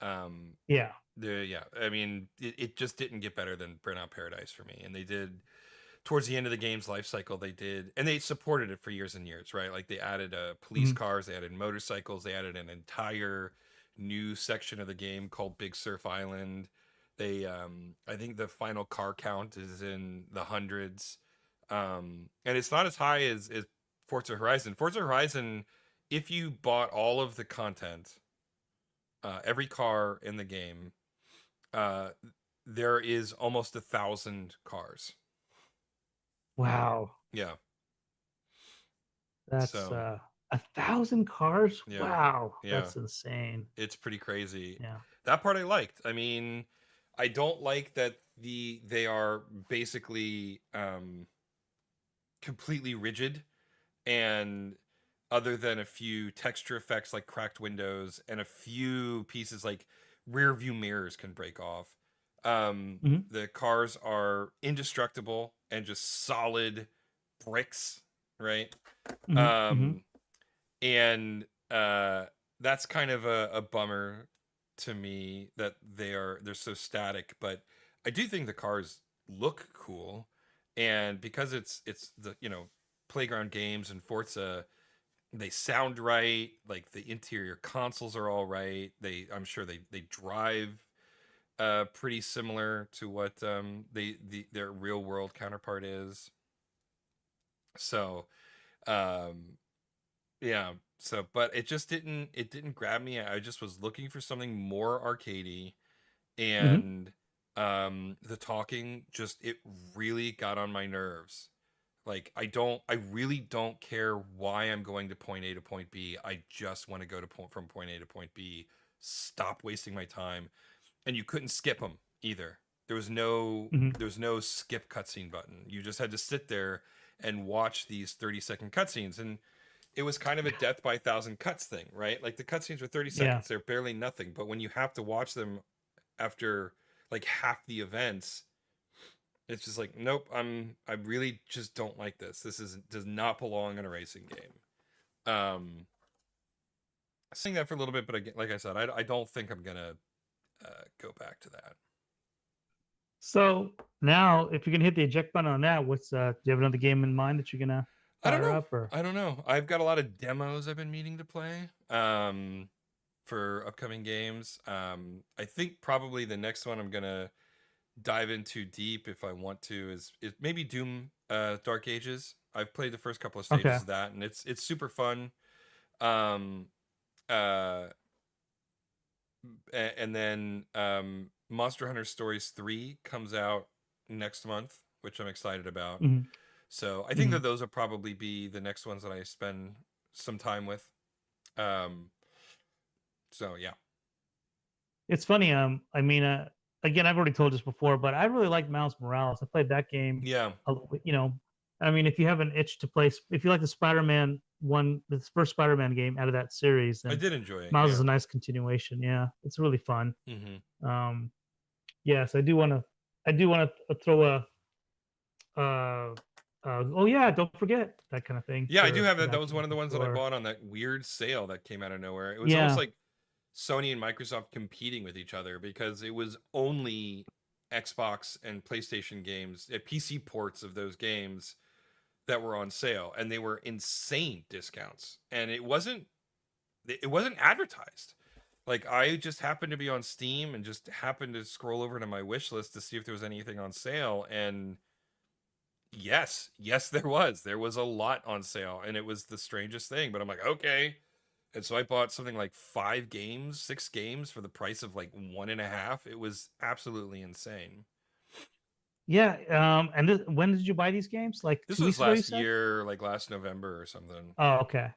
[SPEAKER 1] Yeah.
[SPEAKER 2] Yeah. I mean, it just didn't get better than Burnout Paradise for me, and they did towards the end of the game's life cycle. They did, and they supported it for years and years, right? Like they added police
[SPEAKER 1] Mm-hmm.
[SPEAKER 2] cars, they added motorcycles, they added an entire new section of the game called Big Surf Island. They, I think the final car count is in the hundreds, and it's not as high as Forza Horizon. Forza Horizon, if you bought all of the content, every car in the game, uh, there is almost 1,000 cars.
[SPEAKER 1] Wow.
[SPEAKER 2] Yeah.
[SPEAKER 1] That's
[SPEAKER 2] So
[SPEAKER 1] 1,000 cars.
[SPEAKER 2] yeah,
[SPEAKER 1] Wow,
[SPEAKER 2] yeah,
[SPEAKER 1] that's insane.
[SPEAKER 2] it's pretty crazy.
[SPEAKER 1] Yeah.
[SPEAKER 2] That part I liked. I mean, I don't like that they are basically completely rigid, and other than a few texture effects like cracked windows and a few pieces like rear view mirrors can break off.
[SPEAKER 1] Mm-hmm.
[SPEAKER 2] The cars are indestructible and just solid bricks, right?
[SPEAKER 1] Mm-hmm. Mm-hmm.
[SPEAKER 2] Um, and that's kind of a bummer to me that they're so static. But I do think the cars look cool, and because it's the playground games and Forza, they sound right. Like the interior consoles are all right. I'm sure they drive pretty similar to what their real world counterpart is. So yeah, so but it didn't grab me. I just was looking for something more arcadey,
[SPEAKER 1] Mm-hmm.
[SPEAKER 2] and the talking just it really got on my nerves. Like I really don't care why I'm going to point A to point B. I just want to go from point A to point B. Stop wasting my time. And you couldn't skip them either. There was no
[SPEAKER 1] Mm-hmm.
[SPEAKER 2] there was no skip cutscene button. You just had to sit there and watch these 30-second cutscenes, and it was kind of a death by 1,000 cuts thing, right? Like the cutscenes were 30
[SPEAKER 1] Yeah.
[SPEAKER 2] seconds, they're barely nothing, but when you have to watch them after like half the events, it's just like, nope, I really just don't like this. Does not belong in a racing game. Saying that for a little bit, but again, like I said, I don't think I'm gonna go back to that.
[SPEAKER 1] So now, if you're gonna hit the eject button on that, do you have another game in mind that you're gonna
[SPEAKER 2] I don't
[SPEAKER 1] fire
[SPEAKER 2] know.
[SPEAKER 1] up or?
[SPEAKER 2] I don't know. I've got a lot of demos I've been meaning to play for upcoming games. I think probably the next one I'm gonna dive into deep if I want to is maybe Doom Dark Ages. I've played the first couple of
[SPEAKER 1] Okay.
[SPEAKER 2] stages of that, and it's super fun. Um, uh, and then Monster Hunter Stories 3 comes out next month, which I'm excited about.
[SPEAKER 1] Mm-hmm.
[SPEAKER 2] So I think
[SPEAKER 1] Mm-hmm.
[SPEAKER 2] that those will probably be the next ones that I spend some time with. So yeah.
[SPEAKER 1] It's funny. I mean, again, I've already told this before, but I really like Miles Morales. I played that game.
[SPEAKER 2] Yeah.
[SPEAKER 1] You know, I mean, if you have an itch to play, if you like the Spider-Man one, the first Spider-Man game out of that series,
[SPEAKER 2] I
[SPEAKER 1] then
[SPEAKER 2] did enjoy it.
[SPEAKER 1] Miles
[SPEAKER 2] Yeah.
[SPEAKER 1] is a nice continuation. Yeah, it's really fun.
[SPEAKER 2] Mm-hmm.
[SPEAKER 1] Yes, I do want to. I do want to throw uh, oh yeah, don't forget that kind of thing.
[SPEAKER 2] Yeah, I do have
[SPEAKER 1] for
[SPEAKER 2] that. That
[SPEAKER 1] that
[SPEAKER 2] was
[SPEAKER 1] game
[SPEAKER 2] one of the
[SPEAKER 1] for
[SPEAKER 2] ones that I
[SPEAKER 1] sure.
[SPEAKER 2] bought on that weird sale that came out of nowhere. It was almost
[SPEAKER 1] Yeah.
[SPEAKER 2] like Sony and Microsoft competing with each other because it was only Xbox and PlayStation games, PC ports of those games that were on sale, and they were insane discounts. And it wasn't advertised. Like I just happened to be on Steam and just happened to scroll over to my wish list to see if there was anything on sale, and yes, there was a lot on sale, and it was the strangest thing, but I'm like, okay. And so I bought something like 5 games, 6 games for the price of like 1.5. It was absolutely insane.
[SPEAKER 1] Yeah. And when did you buy these games? Like
[SPEAKER 2] This
[SPEAKER 1] two
[SPEAKER 2] was
[SPEAKER 1] weeks ago, you
[SPEAKER 2] last
[SPEAKER 1] said?
[SPEAKER 2] year, like last November or something.
[SPEAKER 1] Oh, okay.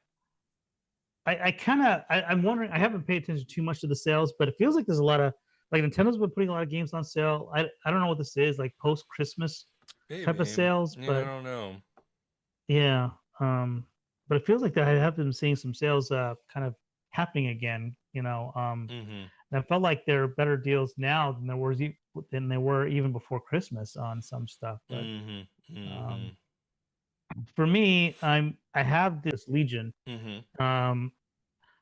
[SPEAKER 1] I'm wondering. I haven't paid attention too much to the sales, but it feels like there's a lot of like Nintendo's been putting a lot of games on sale. I don't know what this is, like post Christmas type of
[SPEAKER 2] Maybe.
[SPEAKER 1] sales,
[SPEAKER 2] Yeah, I
[SPEAKER 1] but
[SPEAKER 2] don't know.
[SPEAKER 1] yeah. But it feels like that I have been seeing some sales kind of happening again.
[SPEAKER 2] Mm-hmm.
[SPEAKER 1] And I felt like there are better deals now than there were even before Christmas on some stuff. But
[SPEAKER 2] Mm-hmm. Mm-hmm.
[SPEAKER 1] um, for me, I have this Legion.
[SPEAKER 2] Mm-hmm.
[SPEAKER 1] Um,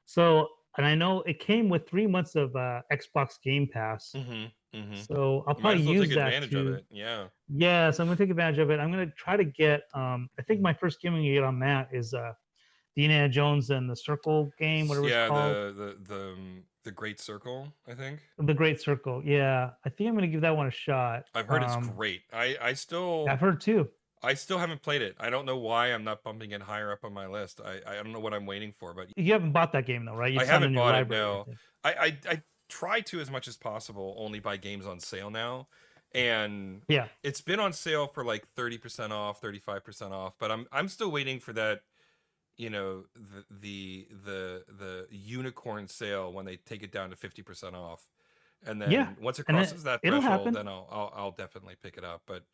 [SPEAKER 1] so and I know it came with 3 months of Xbox Game Pass.
[SPEAKER 2] Mm-hmm. Mm-hmm.
[SPEAKER 1] So I'll
[SPEAKER 2] You might
[SPEAKER 1] probably
[SPEAKER 2] as well take
[SPEAKER 1] use that
[SPEAKER 2] advantage of
[SPEAKER 1] to
[SPEAKER 2] it. Yeah.
[SPEAKER 1] yes, I'm gonna take advantage of it. I'm gonna try to get I think my first game I'm gonna get on that is the Indiana Jones and the Circle game, whatever it's
[SPEAKER 2] Yeah,
[SPEAKER 1] called.
[SPEAKER 2] the Great Circle, I think.
[SPEAKER 1] The Great Circle. Yeah. I think I'm gonna give that one a shot.
[SPEAKER 2] I've heard it's great.
[SPEAKER 1] I've heard too.
[SPEAKER 2] I still haven't played it. I don't know why I'm not bumping it higher up on my list. I don't know what I'm waiting for, but
[SPEAKER 1] You haven't bought that game though, right? You
[SPEAKER 2] I
[SPEAKER 1] just have it
[SPEAKER 2] haven't
[SPEAKER 1] in your
[SPEAKER 2] bought it.
[SPEAKER 1] library, I
[SPEAKER 2] No,
[SPEAKER 1] think.
[SPEAKER 2] I try to as much as possible only buy games on sale now, and
[SPEAKER 1] Yeah.
[SPEAKER 2] it's been on sale for like 30% off, 35% off. But I'm still waiting for that. The unicorn sale when they take it down to 50% off, and
[SPEAKER 1] Yeah.
[SPEAKER 2] then once it
[SPEAKER 1] And
[SPEAKER 2] crosses that
[SPEAKER 1] it'll
[SPEAKER 2] threshold,
[SPEAKER 1] happen.
[SPEAKER 2] then I'll definitely pick it up. But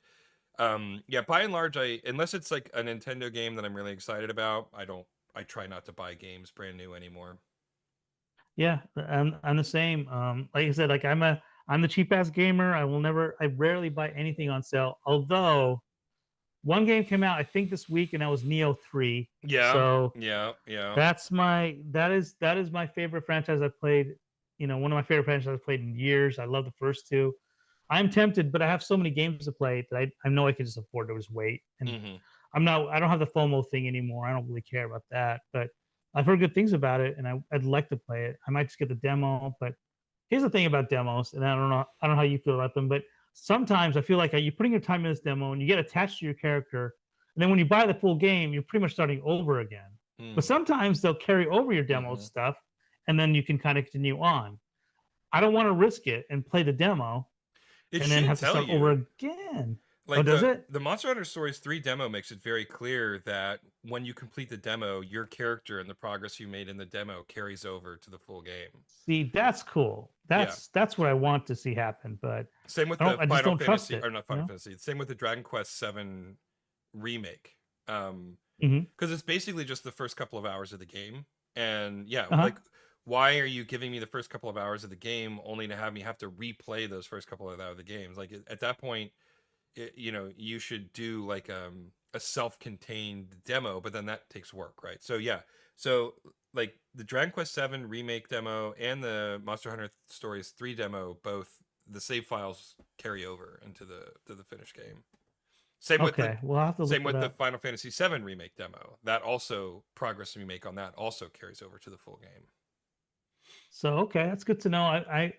[SPEAKER 2] yeah, by and large, unless it's like a Nintendo game that I'm really excited about, I try not to buy games brand new anymore.
[SPEAKER 1] Yeah, I'm the same. Like I said, like I'm the cheap ass gamer. I rarely buy anything on sale. Although one game came out, I think this week, and that was Neo 3.
[SPEAKER 2] Yeah,
[SPEAKER 1] So
[SPEAKER 2] yeah, yeah.
[SPEAKER 1] that is my favorite franchise I've played. One of my favorite franchises I've played in years. I love the first two. I'm tempted, but I have so many games to play that I know I can just afford to just wait. And
[SPEAKER 2] Mm-hmm.
[SPEAKER 1] I don't have the FOMO thing anymore. I don't really care about that. But I've heard good things about it, and I'd like to play it. I might just get the demo. But here's the thing about demos, and I don't know how you feel about them, but sometimes I feel like you're putting your time in this demo and you get attached to your character, and then when you buy the full game, you're pretty much starting over again. But
[SPEAKER 2] Mm.
[SPEAKER 1] sometimes they'll carry over your demo
[SPEAKER 2] Mm-hmm.
[SPEAKER 1] stuff, and then you can kind of continue on. I don't want to risk it and play the demo
[SPEAKER 2] It
[SPEAKER 1] and then
[SPEAKER 2] should
[SPEAKER 1] have to
[SPEAKER 2] tell
[SPEAKER 1] start over
[SPEAKER 2] you.
[SPEAKER 1] again. Oh,
[SPEAKER 2] Like
[SPEAKER 1] does it?
[SPEAKER 2] the Monster Hunter Stories 3 demo makes it very clear that when you complete the demo, your character and the progress you made in the demo carries over to the full game.
[SPEAKER 1] See, that's cool.
[SPEAKER 2] Yeah.
[SPEAKER 1] That's what I want to see happen, but
[SPEAKER 2] Same with the
[SPEAKER 1] I just
[SPEAKER 2] Final
[SPEAKER 1] don't trust
[SPEAKER 2] Fantasy,
[SPEAKER 1] it.
[SPEAKER 2] or not Final Fantasy. Same with the Dragon Quest 7 remake.
[SPEAKER 1] Mm-hmm.
[SPEAKER 2] Because it's basically just the first couple of hours of the game. And yeah,
[SPEAKER 1] Uh huh.
[SPEAKER 2] like, why are you giving me the first couple of hours of the game only to have me have to replay those first couple of hours of the games? Like, at that point, you should do like a self-contained demo, but then that takes work, right? So yeah, so like the Dragon Quest 7 remake demo and the Monster Hunter Stories 3 demo, both the save files carry over into the finished game. Same with the
[SPEAKER 1] Okay, we'll have to look
[SPEAKER 2] same
[SPEAKER 1] it
[SPEAKER 2] with the
[SPEAKER 1] up.
[SPEAKER 2] Final Fantasy 7 remake demo. That also progress you make on that also carries over to the full game.
[SPEAKER 1] So okay, that's good to know.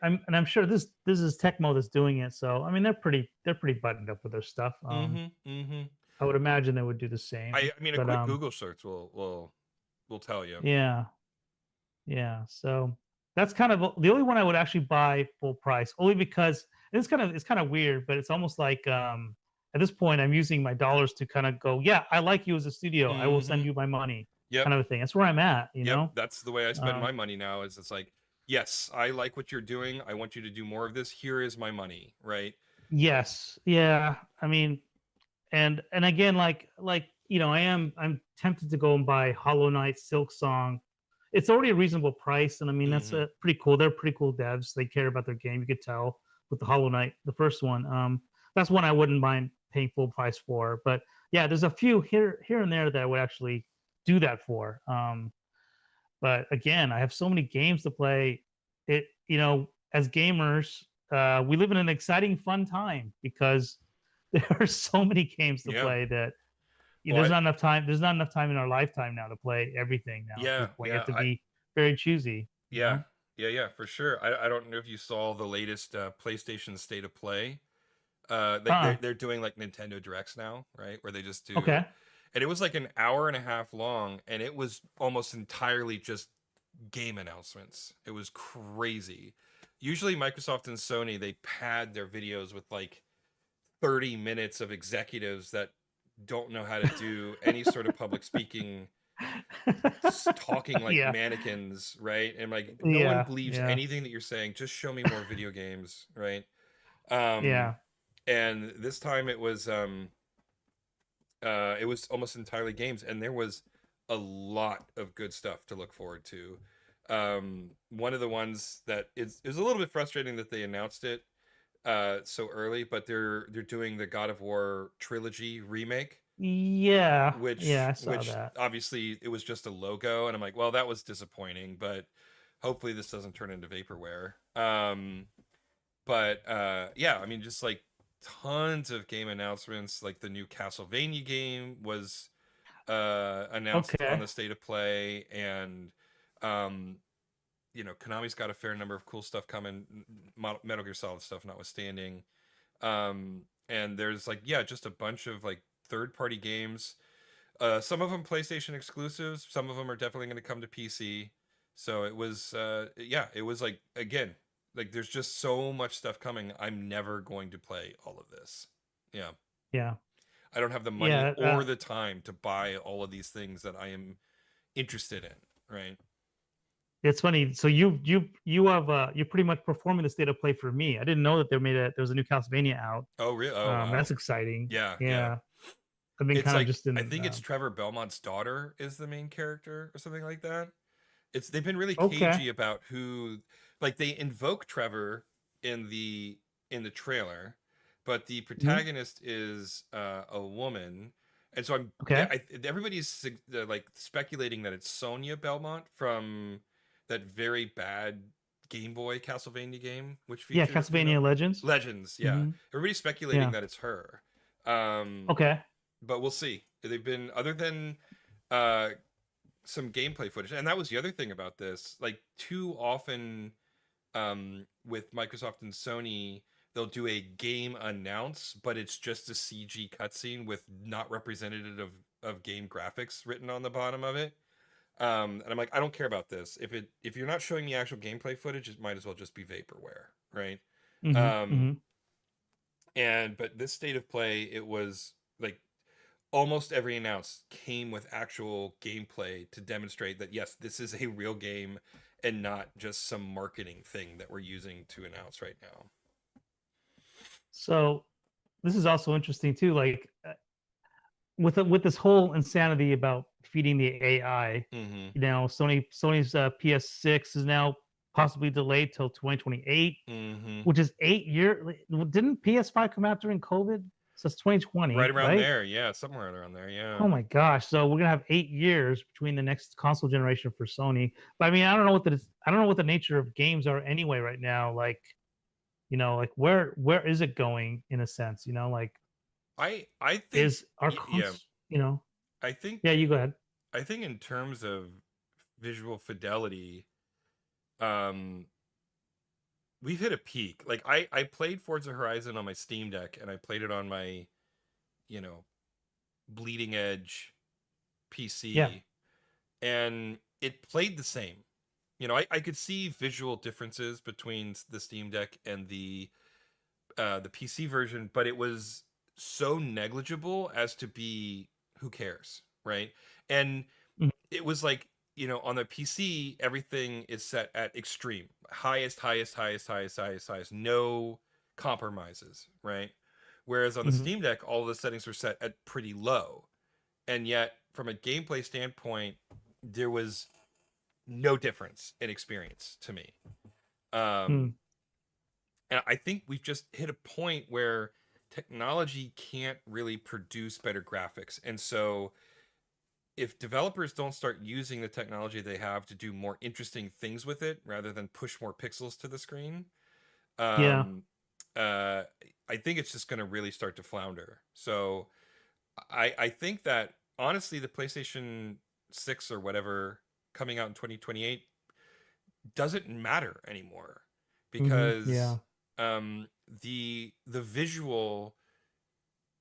[SPEAKER 1] I'm sure this is Tecmo that's doing it. So I mean they're pretty buttoned up with their stuff.
[SPEAKER 2] Mm-hmm. Mm-hmm.
[SPEAKER 1] I would imagine they would do the same.
[SPEAKER 2] I mean, a
[SPEAKER 1] But
[SPEAKER 2] quick Google search will tell you.
[SPEAKER 1] yeah, yeah. So that's kind of the only one I would actually buy full price, only because it's kind of weird, but it's almost like at this point I'm using my dollars to kind of go, yeah, I like you as a studio. I will
[SPEAKER 2] Mm-hmm.
[SPEAKER 1] send you my money,
[SPEAKER 2] Yep.
[SPEAKER 1] kind of a thing. That's where I'm at, you
[SPEAKER 2] Yep,
[SPEAKER 1] know.
[SPEAKER 2] that's the way I spend
[SPEAKER 1] Um,
[SPEAKER 2] my money now. Is it's like, yes, I like what you're doing. I want you to do more of this. Here is my money, right?
[SPEAKER 1] yes, yeah. I mean, and again, I'm tempted to go and buy Hollow Knight, Silk Song. It's already a reasonable price, and I mean that's
[SPEAKER 2] Mm-hmm.
[SPEAKER 1] pretty cool. They're pretty cool devs. They care about their game. You could tell with the Hollow Knight, the first one. That's one I wouldn't mind paying full price for. But yeah, there's a few here and there that I would actually do that for. But again, I have so many games to play. As gamers, we live in an exciting, fun time because there are so many games to
[SPEAKER 2] Yeah.
[SPEAKER 1] play that
[SPEAKER 2] Well,
[SPEAKER 1] there's not enough time. There's not enough time in our lifetime now to play everything. Now at
[SPEAKER 2] yeah,
[SPEAKER 1] this point, you
[SPEAKER 2] yeah,
[SPEAKER 1] have to be very choosy. You
[SPEAKER 2] yeah,
[SPEAKER 1] know?
[SPEAKER 2] yeah, for sure. I don't know if you saw the latest PlayStation State of Play. They're doing like Nintendo Directs now, right? Where they just do,
[SPEAKER 1] Okay.
[SPEAKER 2] and it was like an hour and a half long, and it was almost entirely just game announcements. It was crazy. Usually Microsoft and Sony, they pad their videos with like 30 minutes of executives that don't know how to do any sort of public speaking talking like
[SPEAKER 1] Yeah,
[SPEAKER 2] mannequins, right? And like no one
[SPEAKER 1] yeah,
[SPEAKER 2] believes
[SPEAKER 1] yeah,
[SPEAKER 2] anything that you're saying. Just show me more video games, right? Um,
[SPEAKER 1] yeah.
[SPEAKER 2] and this time it was almost entirely games, and there was a lot of good stuff to look forward to. One of the ones that is a little bit frustrating that they announced it so early, but they're doing the God of War trilogy remake,
[SPEAKER 1] Yeah, yeah, I saw
[SPEAKER 2] which
[SPEAKER 1] that.
[SPEAKER 2] obviously it was just a logo, and I'm like, well, that was disappointing, but hopefully this doesn't turn into vaporware. But yeah, I mean, just like tons of game announcements, like the new Castlevania game was announced on
[SPEAKER 1] Okay.
[SPEAKER 2] the state of play, and um, you know, Konami's got a fair number of cool stuff coming, Metal Gear Solid stuff notwithstanding. And there's like, yeah, just a bunch of like third party games. Some of them PlayStation exclusives, some of them are definitely going to come to PC. So it was, yeah, it was like, again, like there's just so much stuff coming. I'm never going to play all of this. Yeah.
[SPEAKER 1] Yeah,
[SPEAKER 2] I don't have the money
[SPEAKER 1] yeah.
[SPEAKER 2] or the time to buy all of these things that I am interested in, right?
[SPEAKER 1] It's funny. So you have you're pretty much performing the state of play for me. I didn't know that there was a new Castlevania out.
[SPEAKER 2] Oh, really? Oh, wow.
[SPEAKER 1] That's exciting.
[SPEAKER 2] Yeah, yeah.
[SPEAKER 1] Yeah, I've been
[SPEAKER 2] It's
[SPEAKER 1] kind of
[SPEAKER 2] like
[SPEAKER 1] just
[SPEAKER 2] I
[SPEAKER 1] in.
[SPEAKER 2] think it's Trevor Belmont's daughter is the main character or something like that. It's they've been really
[SPEAKER 1] Okay.
[SPEAKER 2] cagey about who, like they invoke Trevor in the trailer, but the
[SPEAKER 1] Mhm.
[SPEAKER 2] protagonist is a woman, and so
[SPEAKER 1] Okay.
[SPEAKER 2] everybody's like speculating that it's Sonia Belmont from that very bad Game Boy Castlevania game, which
[SPEAKER 1] Yeah,
[SPEAKER 2] featured a female
[SPEAKER 1] Castlevania Legends.
[SPEAKER 2] Legends. Yeah,
[SPEAKER 1] Hmm.
[SPEAKER 2] everybody's speculating
[SPEAKER 1] Yeah.
[SPEAKER 2] that it's her. Um,
[SPEAKER 1] Okay.
[SPEAKER 2] but we'll see. They've been other than uh some gameplay footage, and that was the other thing about this. Like too often, with Microsoft and Sony, they'll do a game announce, but it's just a CG cutscene with not representative of game graphics written on the bottom of it. And I'm like, I don't care about this. If you're not showing me actual gameplay footage, it might as well just be vaporware, right?
[SPEAKER 1] Hmm.
[SPEAKER 2] Um,
[SPEAKER 1] Hmm.
[SPEAKER 2] and but this state of play, it was like almost every announce came with actual gameplay to demonstrate that yes, this is a real game and not just some marketing thing that we're using to announce right now.
[SPEAKER 1] So this is also interesting too. Like with this whole insanity about feeding the AI,
[SPEAKER 2] Mm-hmm.
[SPEAKER 1] Sony's PS6 is now possibly delayed till 2028,
[SPEAKER 2] Mm-hmm.
[SPEAKER 1] which is 8 years. Didn't PS5 come out during COVID? So it's
[SPEAKER 2] Right
[SPEAKER 1] 2020,
[SPEAKER 2] around
[SPEAKER 1] right?
[SPEAKER 2] there, yeah, somewhere around there, yeah.
[SPEAKER 1] Oh my gosh! So we're gonna have 8 years between the next console generation for Sony. But I mean, I don't know what the nature of games are anyway right now. Like, like where is it going in a sense? Like,
[SPEAKER 2] I think
[SPEAKER 1] is our
[SPEAKER 2] yeah,
[SPEAKER 1] cons?
[SPEAKER 2] I think
[SPEAKER 1] Yeah, you go ahead.
[SPEAKER 2] I think in terms of visual fidelity, um, we've hit a peak. Like I played Forza Horizon on my Steam Deck, and I played it on my you know bleeding edge
[SPEAKER 1] Yeah.
[SPEAKER 2] PC, and it played the same. I could see visual differences between the Steam Deck and the PC version, but it was so negligible as to be who cares, right? And
[SPEAKER 1] Mhm.
[SPEAKER 2] it was like, on the PC, everything is set at extreme, highest, highest, highest, highest, highest, highest, no compromises, right? Whereas on the
[SPEAKER 1] Mhm.
[SPEAKER 2] Steam Deck, all the settings were set at pretty low. And yet, from a gameplay standpoint, there was no difference in experience to me. Um,
[SPEAKER 1] Mhm.
[SPEAKER 2] and I think we've just hit a point where technology can't really produce better graphics. And so if developers don't start using the technology they have to do more interesting things with it rather than push more pixels to the screen,
[SPEAKER 1] Yeah.
[SPEAKER 2] um, uh, I think it's just going to really start to flounder. So I think that honestly, the PlayStation 6 or whatever coming out in 2028 doesn't matter anymore because
[SPEAKER 1] Yeah.
[SPEAKER 2] the visual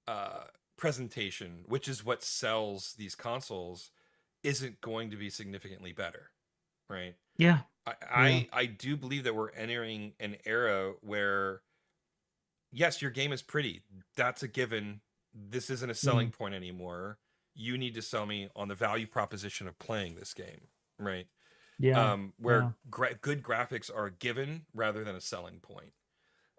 [SPEAKER 2] uh, presentation, which is what sells these consoles, isn't going to be significantly better, right?
[SPEAKER 1] Yeah.
[SPEAKER 2] I,
[SPEAKER 1] Yeah.
[SPEAKER 2] I do believe that we're entering an era where yes, your game is pretty. That's a given. This isn't a selling
[SPEAKER 1] Mhm.
[SPEAKER 2] point anymore. you need to sell me on the value proposition of playing this game, right?
[SPEAKER 1] Yeah. Yeah.
[SPEAKER 2] Where good graphics are a given rather than a selling point.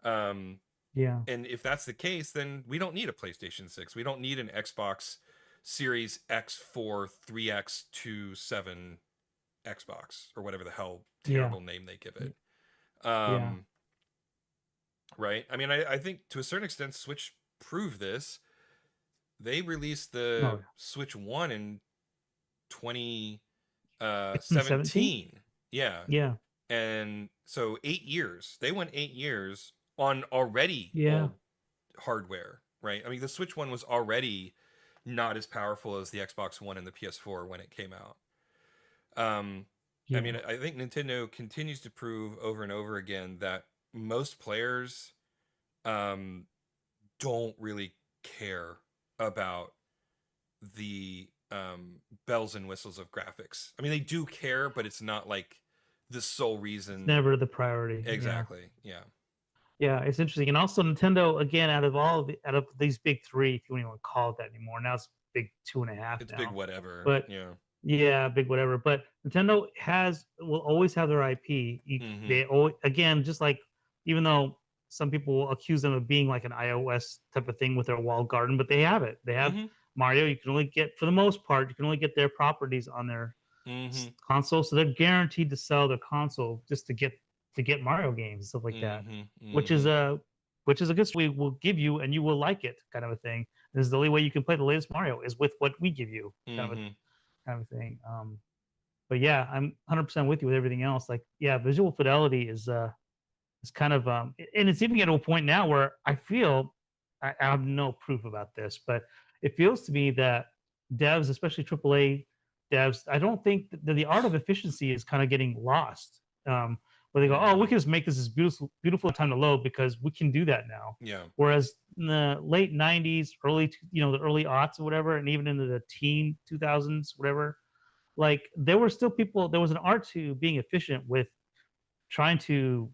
[SPEAKER 2] Um,
[SPEAKER 1] Yeah.
[SPEAKER 2] and if that's the case, then we don't need a PlayStation 6. We don't need an Xbox Series X 4 3X 7 Xbox or whatever the hell
[SPEAKER 1] Yeah.
[SPEAKER 2] terrible name they give
[SPEAKER 1] y-
[SPEAKER 2] it.
[SPEAKER 1] Yeah.
[SPEAKER 2] Right? I mean, I think to a certain extent, Switch proved this. They released the
[SPEAKER 1] Oh,
[SPEAKER 2] Switch 1 in
[SPEAKER 1] yeah. 17.
[SPEAKER 2] 2017. Yeah.
[SPEAKER 1] Yeah.
[SPEAKER 2] And so 8 years. They went 8 years on already
[SPEAKER 1] Yeah.
[SPEAKER 2] old hardware, right? I mean, the Switch 1 was already not as powerful as the Xbox One and the PS4 when it came out. Um, I
[SPEAKER 1] Yeah.
[SPEAKER 2] mean, I think Nintendo continues to prove over and over again that most players um, don't really care about the bells and whistles of graphics. I mean, they do care, but it's not like the sole
[SPEAKER 1] It's
[SPEAKER 2] reason.
[SPEAKER 1] never the priority. Yeah.
[SPEAKER 2] Exactly. Yeah.
[SPEAKER 1] Yeah. It's interesting. And also Nintendo, again, out of these big three, if you don't even call it that anymore. Now it's big two and a half
[SPEAKER 2] It's big
[SPEAKER 1] now.
[SPEAKER 2] whatever.
[SPEAKER 1] But
[SPEAKER 2] Yeah.
[SPEAKER 1] yeah, big whatever. But Nintendo will always have their IP.
[SPEAKER 2] Mm-hmm.
[SPEAKER 1] They always, again, just like, even though some people will accuse them of being like an iOS type of thing with their walled garden, but they have it. They have
[SPEAKER 2] Mm-hmm.
[SPEAKER 1] Mario. You can only get, for the most part, you can only get their properties on their
[SPEAKER 2] Mm-hmm.
[SPEAKER 1] console, so they're guaranteed to sell their console just to get Mario games and stuff like that,
[SPEAKER 2] Mm-hmm.
[SPEAKER 1] which
[SPEAKER 2] Mm-hmm.
[SPEAKER 1] is a which is a good we will give you and you will like it kind of a thing. This is the only way you can play the latest Mario is with what we give you
[SPEAKER 2] Mm-hmm.
[SPEAKER 1] kind of a thing. But yeah, I'm 100% with you with everything else. Like, yeah, visual fidelity is kind of and it's even getting to a point now where I feel I have no proof about this, but it feels to me that devs, especially AAA devs, I don't think that the art of efficiency is kind of getting lost. Where they go, oh, we
[SPEAKER 2] Mm-hmm.
[SPEAKER 1] can just make this as beautiful time to load because we can do that now.
[SPEAKER 2] Yeah.
[SPEAKER 1] Whereas in the late '90s, the early aughts or whatever, and even into the teen 2000s, whatever, like there were still people. There was an art to being efficient with trying to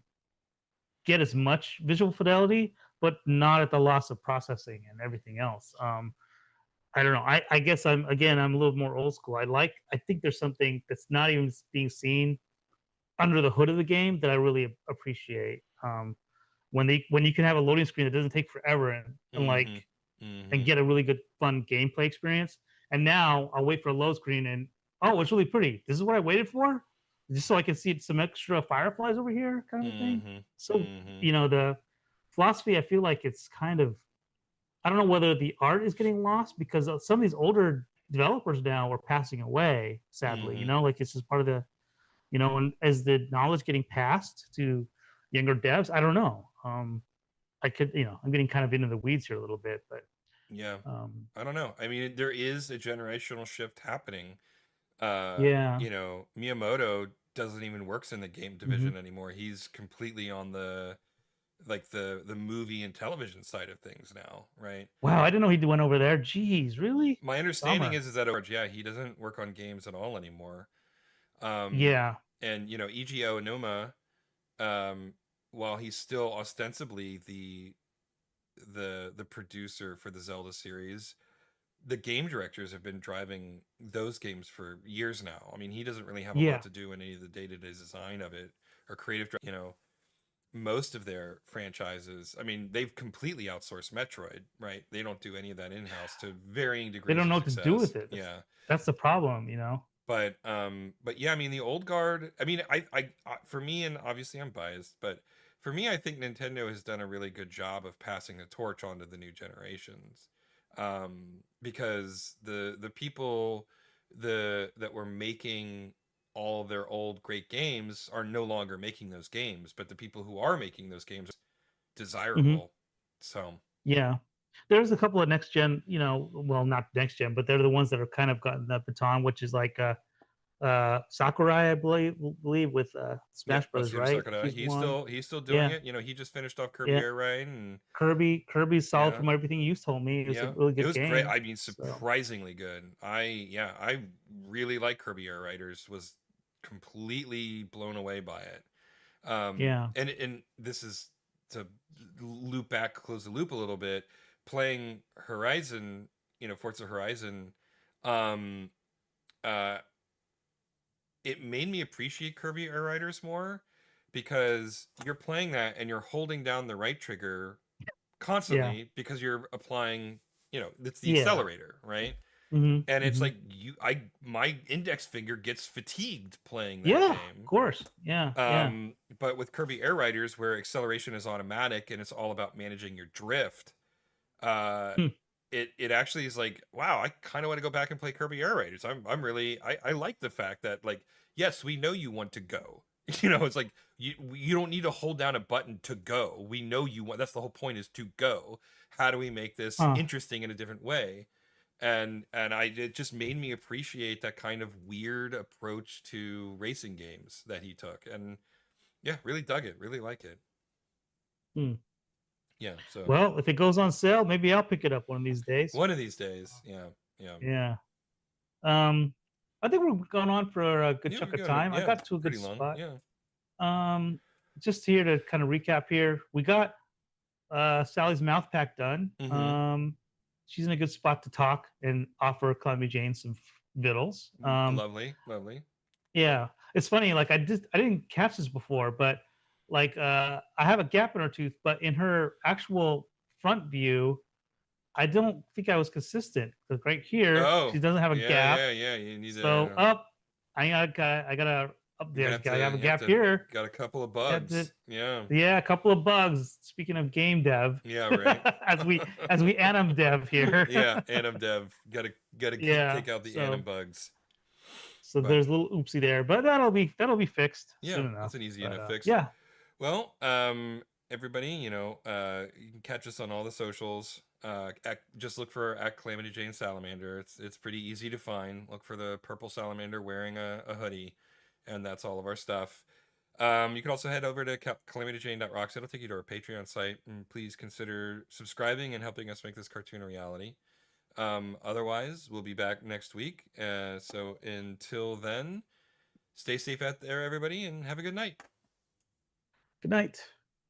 [SPEAKER 1] get as much visual fidelity, but not at the loss of processing and everything else. I don't know. I guess I'm a little more old school. I think there's something that's not even being seen under the hood of the game that I really appreciate. When you can have a loading screen that doesn't take forever and like
[SPEAKER 2] Mm-hmm.
[SPEAKER 1] and
[SPEAKER 2] Mm-hmm.
[SPEAKER 1] get a really good fun gameplay experience. And now I'll wait for a load screen and oh, it's really pretty. This is what I waited for, just so I can see some extra fireflies over here, kind of a thing.
[SPEAKER 2] Mm-hmm.
[SPEAKER 1] So
[SPEAKER 2] Mm-hmm.
[SPEAKER 1] the philosophy, I feel like it's kind of, I don't know whether the art is getting lost because some of these older developers now are passing away. Sadly,
[SPEAKER 2] Mm-hmm.
[SPEAKER 1] like it's just part of the, and as the knowledge getting passed to younger devs, I don't know. I could, I'm getting kind of into the weeds here a little bit, but
[SPEAKER 2] Yeah.
[SPEAKER 1] um,
[SPEAKER 2] I don't know. I mean, there is a generational shift happening.
[SPEAKER 1] yeah.
[SPEAKER 2] Miyamoto doesn't even works in the game
[SPEAKER 1] Hmm.
[SPEAKER 2] division anymore. He's completely on the like the movie and television side of things now, right?
[SPEAKER 1] Wow, I didn't know he went over there. Jeez, really?
[SPEAKER 2] My understanding
[SPEAKER 1] Bummer.
[SPEAKER 2] is that yeah, he doesn't work on games at all anymore. Um,
[SPEAKER 1] Yeah.
[SPEAKER 2] and Eiji Aonuma, um, while he's still ostensibly the producer for the Zelda series, the game directors have been driving those games for years now. I mean, he doesn't really have a lot
[SPEAKER 1] Yeah.
[SPEAKER 2] to do in any of the day-to-day design of it or creative. Most of their franchises. I mean, they've completely outsourced Metroid, right? They don't do any of that in-house to varying
[SPEAKER 1] They
[SPEAKER 2] degrees
[SPEAKER 1] don't
[SPEAKER 2] of
[SPEAKER 1] know what to do
[SPEAKER 2] success.
[SPEAKER 1] with it.
[SPEAKER 2] Yeah,
[SPEAKER 1] That's the problem.
[SPEAKER 2] but yeah, I mean, the old guard. I mean, for me, and obviously I'm biased, but for me, I think Nintendo has done a really good job of passing the torch on to the new generations, because the people that were making all their old great games are no longer making those games, but the people who are making those games are
[SPEAKER 1] Hmm.
[SPEAKER 2] desirable. So
[SPEAKER 1] Yeah. There's a couple of next gen, well, not next gen, but they're the ones that are kind of gotten the baton, which is like Sakurai, I believe with
[SPEAKER 2] yep,
[SPEAKER 1] Smash Brothers,
[SPEAKER 2] Masahiro
[SPEAKER 1] right?
[SPEAKER 2] Sakurai.
[SPEAKER 1] He's one.
[SPEAKER 2] He's still doing
[SPEAKER 1] Yeah.
[SPEAKER 2] it. He just finished off Kirby
[SPEAKER 1] Yeah.
[SPEAKER 2] Air Ride, and
[SPEAKER 1] Kirby's solid
[SPEAKER 2] yeah,
[SPEAKER 1] from everything you told me. It was a
[SPEAKER 2] yeah,
[SPEAKER 1] really
[SPEAKER 2] it
[SPEAKER 1] good
[SPEAKER 2] was great.
[SPEAKER 1] game.
[SPEAKER 2] I mean,
[SPEAKER 1] So
[SPEAKER 2] surprisingly good. I really like Kirby Air Riders. Was completely blown away by it.
[SPEAKER 1] yeah.
[SPEAKER 2] And this is to loop back, close the loop a little bit. Playing Horizon, Forza Horizon um, uh, it made me appreciate Kirby Air Riders more because you're playing that and you're holding down the right trigger
[SPEAKER 1] Yeah.
[SPEAKER 2] constantly because you're applying, it's the
[SPEAKER 1] Yeah.
[SPEAKER 2] accelerator, right?
[SPEAKER 1] Hmm.
[SPEAKER 2] And it's
[SPEAKER 1] Hmm.
[SPEAKER 2] like my index finger gets fatigued playing that
[SPEAKER 1] Yeah. Of
[SPEAKER 2] game.
[SPEAKER 1] course. Yeah. Yeah.
[SPEAKER 2] But with Kirby Air Riders, where acceleration is automatic and it's all about managing your drift, uh,
[SPEAKER 1] Hmm.
[SPEAKER 2] it actually is like, wow, I kind of want to go back and play Kirby Air Raiders. I'm really I like the fact that, like, yes, we know you want to go. It's like you don't need to hold down a button to go. We know you want. That's the whole point, is to go. How do we make this
[SPEAKER 1] Huh.
[SPEAKER 2] interesting in a different way? And it just made me appreciate that kind of weird approach to racing games that he took. And yeah, really dug it. Really like it.
[SPEAKER 1] Hmm.
[SPEAKER 2] Yeah. So
[SPEAKER 1] Well, if it goes on sale, maybe I'll pick it up one of these days.
[SPEAKER 2] one of these days. Yeah. Yeah.
[SPEAKER 1] Yeah. Um, I think we've gone on for a good
[SPEAKER 2] Yeah,
[SPEAKER 1] chunk
[SPEAKER 2] we've
[SPEAKER 1] of
[SPEAKER 2] got it.
[SPEAKER 1] time. I
[SPEAKER 2] Yeah,
[SPEAKER 1] got to a good
[SPEAKER 2] pretty long.
[SPEAKER 1] spot.
[SPEAKER 2] Yeah.
[SPEAKER 1] Um, just here to kind of recap here, we got Sally's mouth pack done.
[SPEAKER 2] Mm-hmm.
[SPEAKER 1] She's in a good spot to talk and offer Calamity Jane some vittles.
[SPEAKER 2] Lovely, lovely.
[SPEAKER 1] Yeah, it's funny. Like I didn't catch this before, but like I have a gap in her tooth, but in her actual front view, I don't think I was consistent. Because right here, she
[SPEAKER 2] Oh,
[SPEAKER 1] doesn't have a
[SPEAKER 2] yeah,
[SPEAKER 1] gap.
[SPEAKER 2] yeah, yeah. You need
[SPEAKER 1] So
[SPEAKER 2] to.
[SPEAKER 1] up, I gotta up
[SPEAKER 2] You're
[SPEAKER 1] there.
[SPEAKER 2] gonna have
[SPEAKER 1] Gotta have
[SPEAKER 2] to.
[SPEAKER 1] a
[SPEAKER 2] You have
[SPEAKER 1] gap
[SPEAKER 2] to.
[SPEAKER 1] here.
[SPEAKER 2] Got a couple of
[SPEAKER 1] Got
[SPEAKER 2] bugs. Yeah.
[SPEAKER 1] yeah, a couple of bugs. Speaking of game dev,
[SPEAKER 2] Yeah. Right.
[SPEAKER 1] as we anim dev here.
[SPEAKER 2] Yeah. Anim dev. Gotta
[SPEAKER 1] Yeah.
[SPEAKER 2] take out the anim
[SPEAKER 1] So
[SPEAKER 2] bugs. But
[SPEAKER 1] there's a little oopsie there, but that'll be fixed
[SPEAKER 2] yeah,
[SPEAKER 1] soon enough.
[SPEAKER 2] that's an easy
[SPEAKER 1] But
[SPEAKER 2] enough fix.
[SPEAKER 1] yeah,
[SPEAKER 2] Well, everybody, you can catch us on all the socials. Just look for at Calamity Jane Salamander. It's pretty easy to find. Look for the purple salamander wearing a hoodie, and that's all of our stuff. You can also head over to calamityjane.rocks. It'll take you to our Patreon site, and please consider subscribing and helping us make this cartoon a reality. Otherwise, we'll be back next week. So until then, stay safe out there, everybody, and have a good night.
[SPEAKER 1] good night.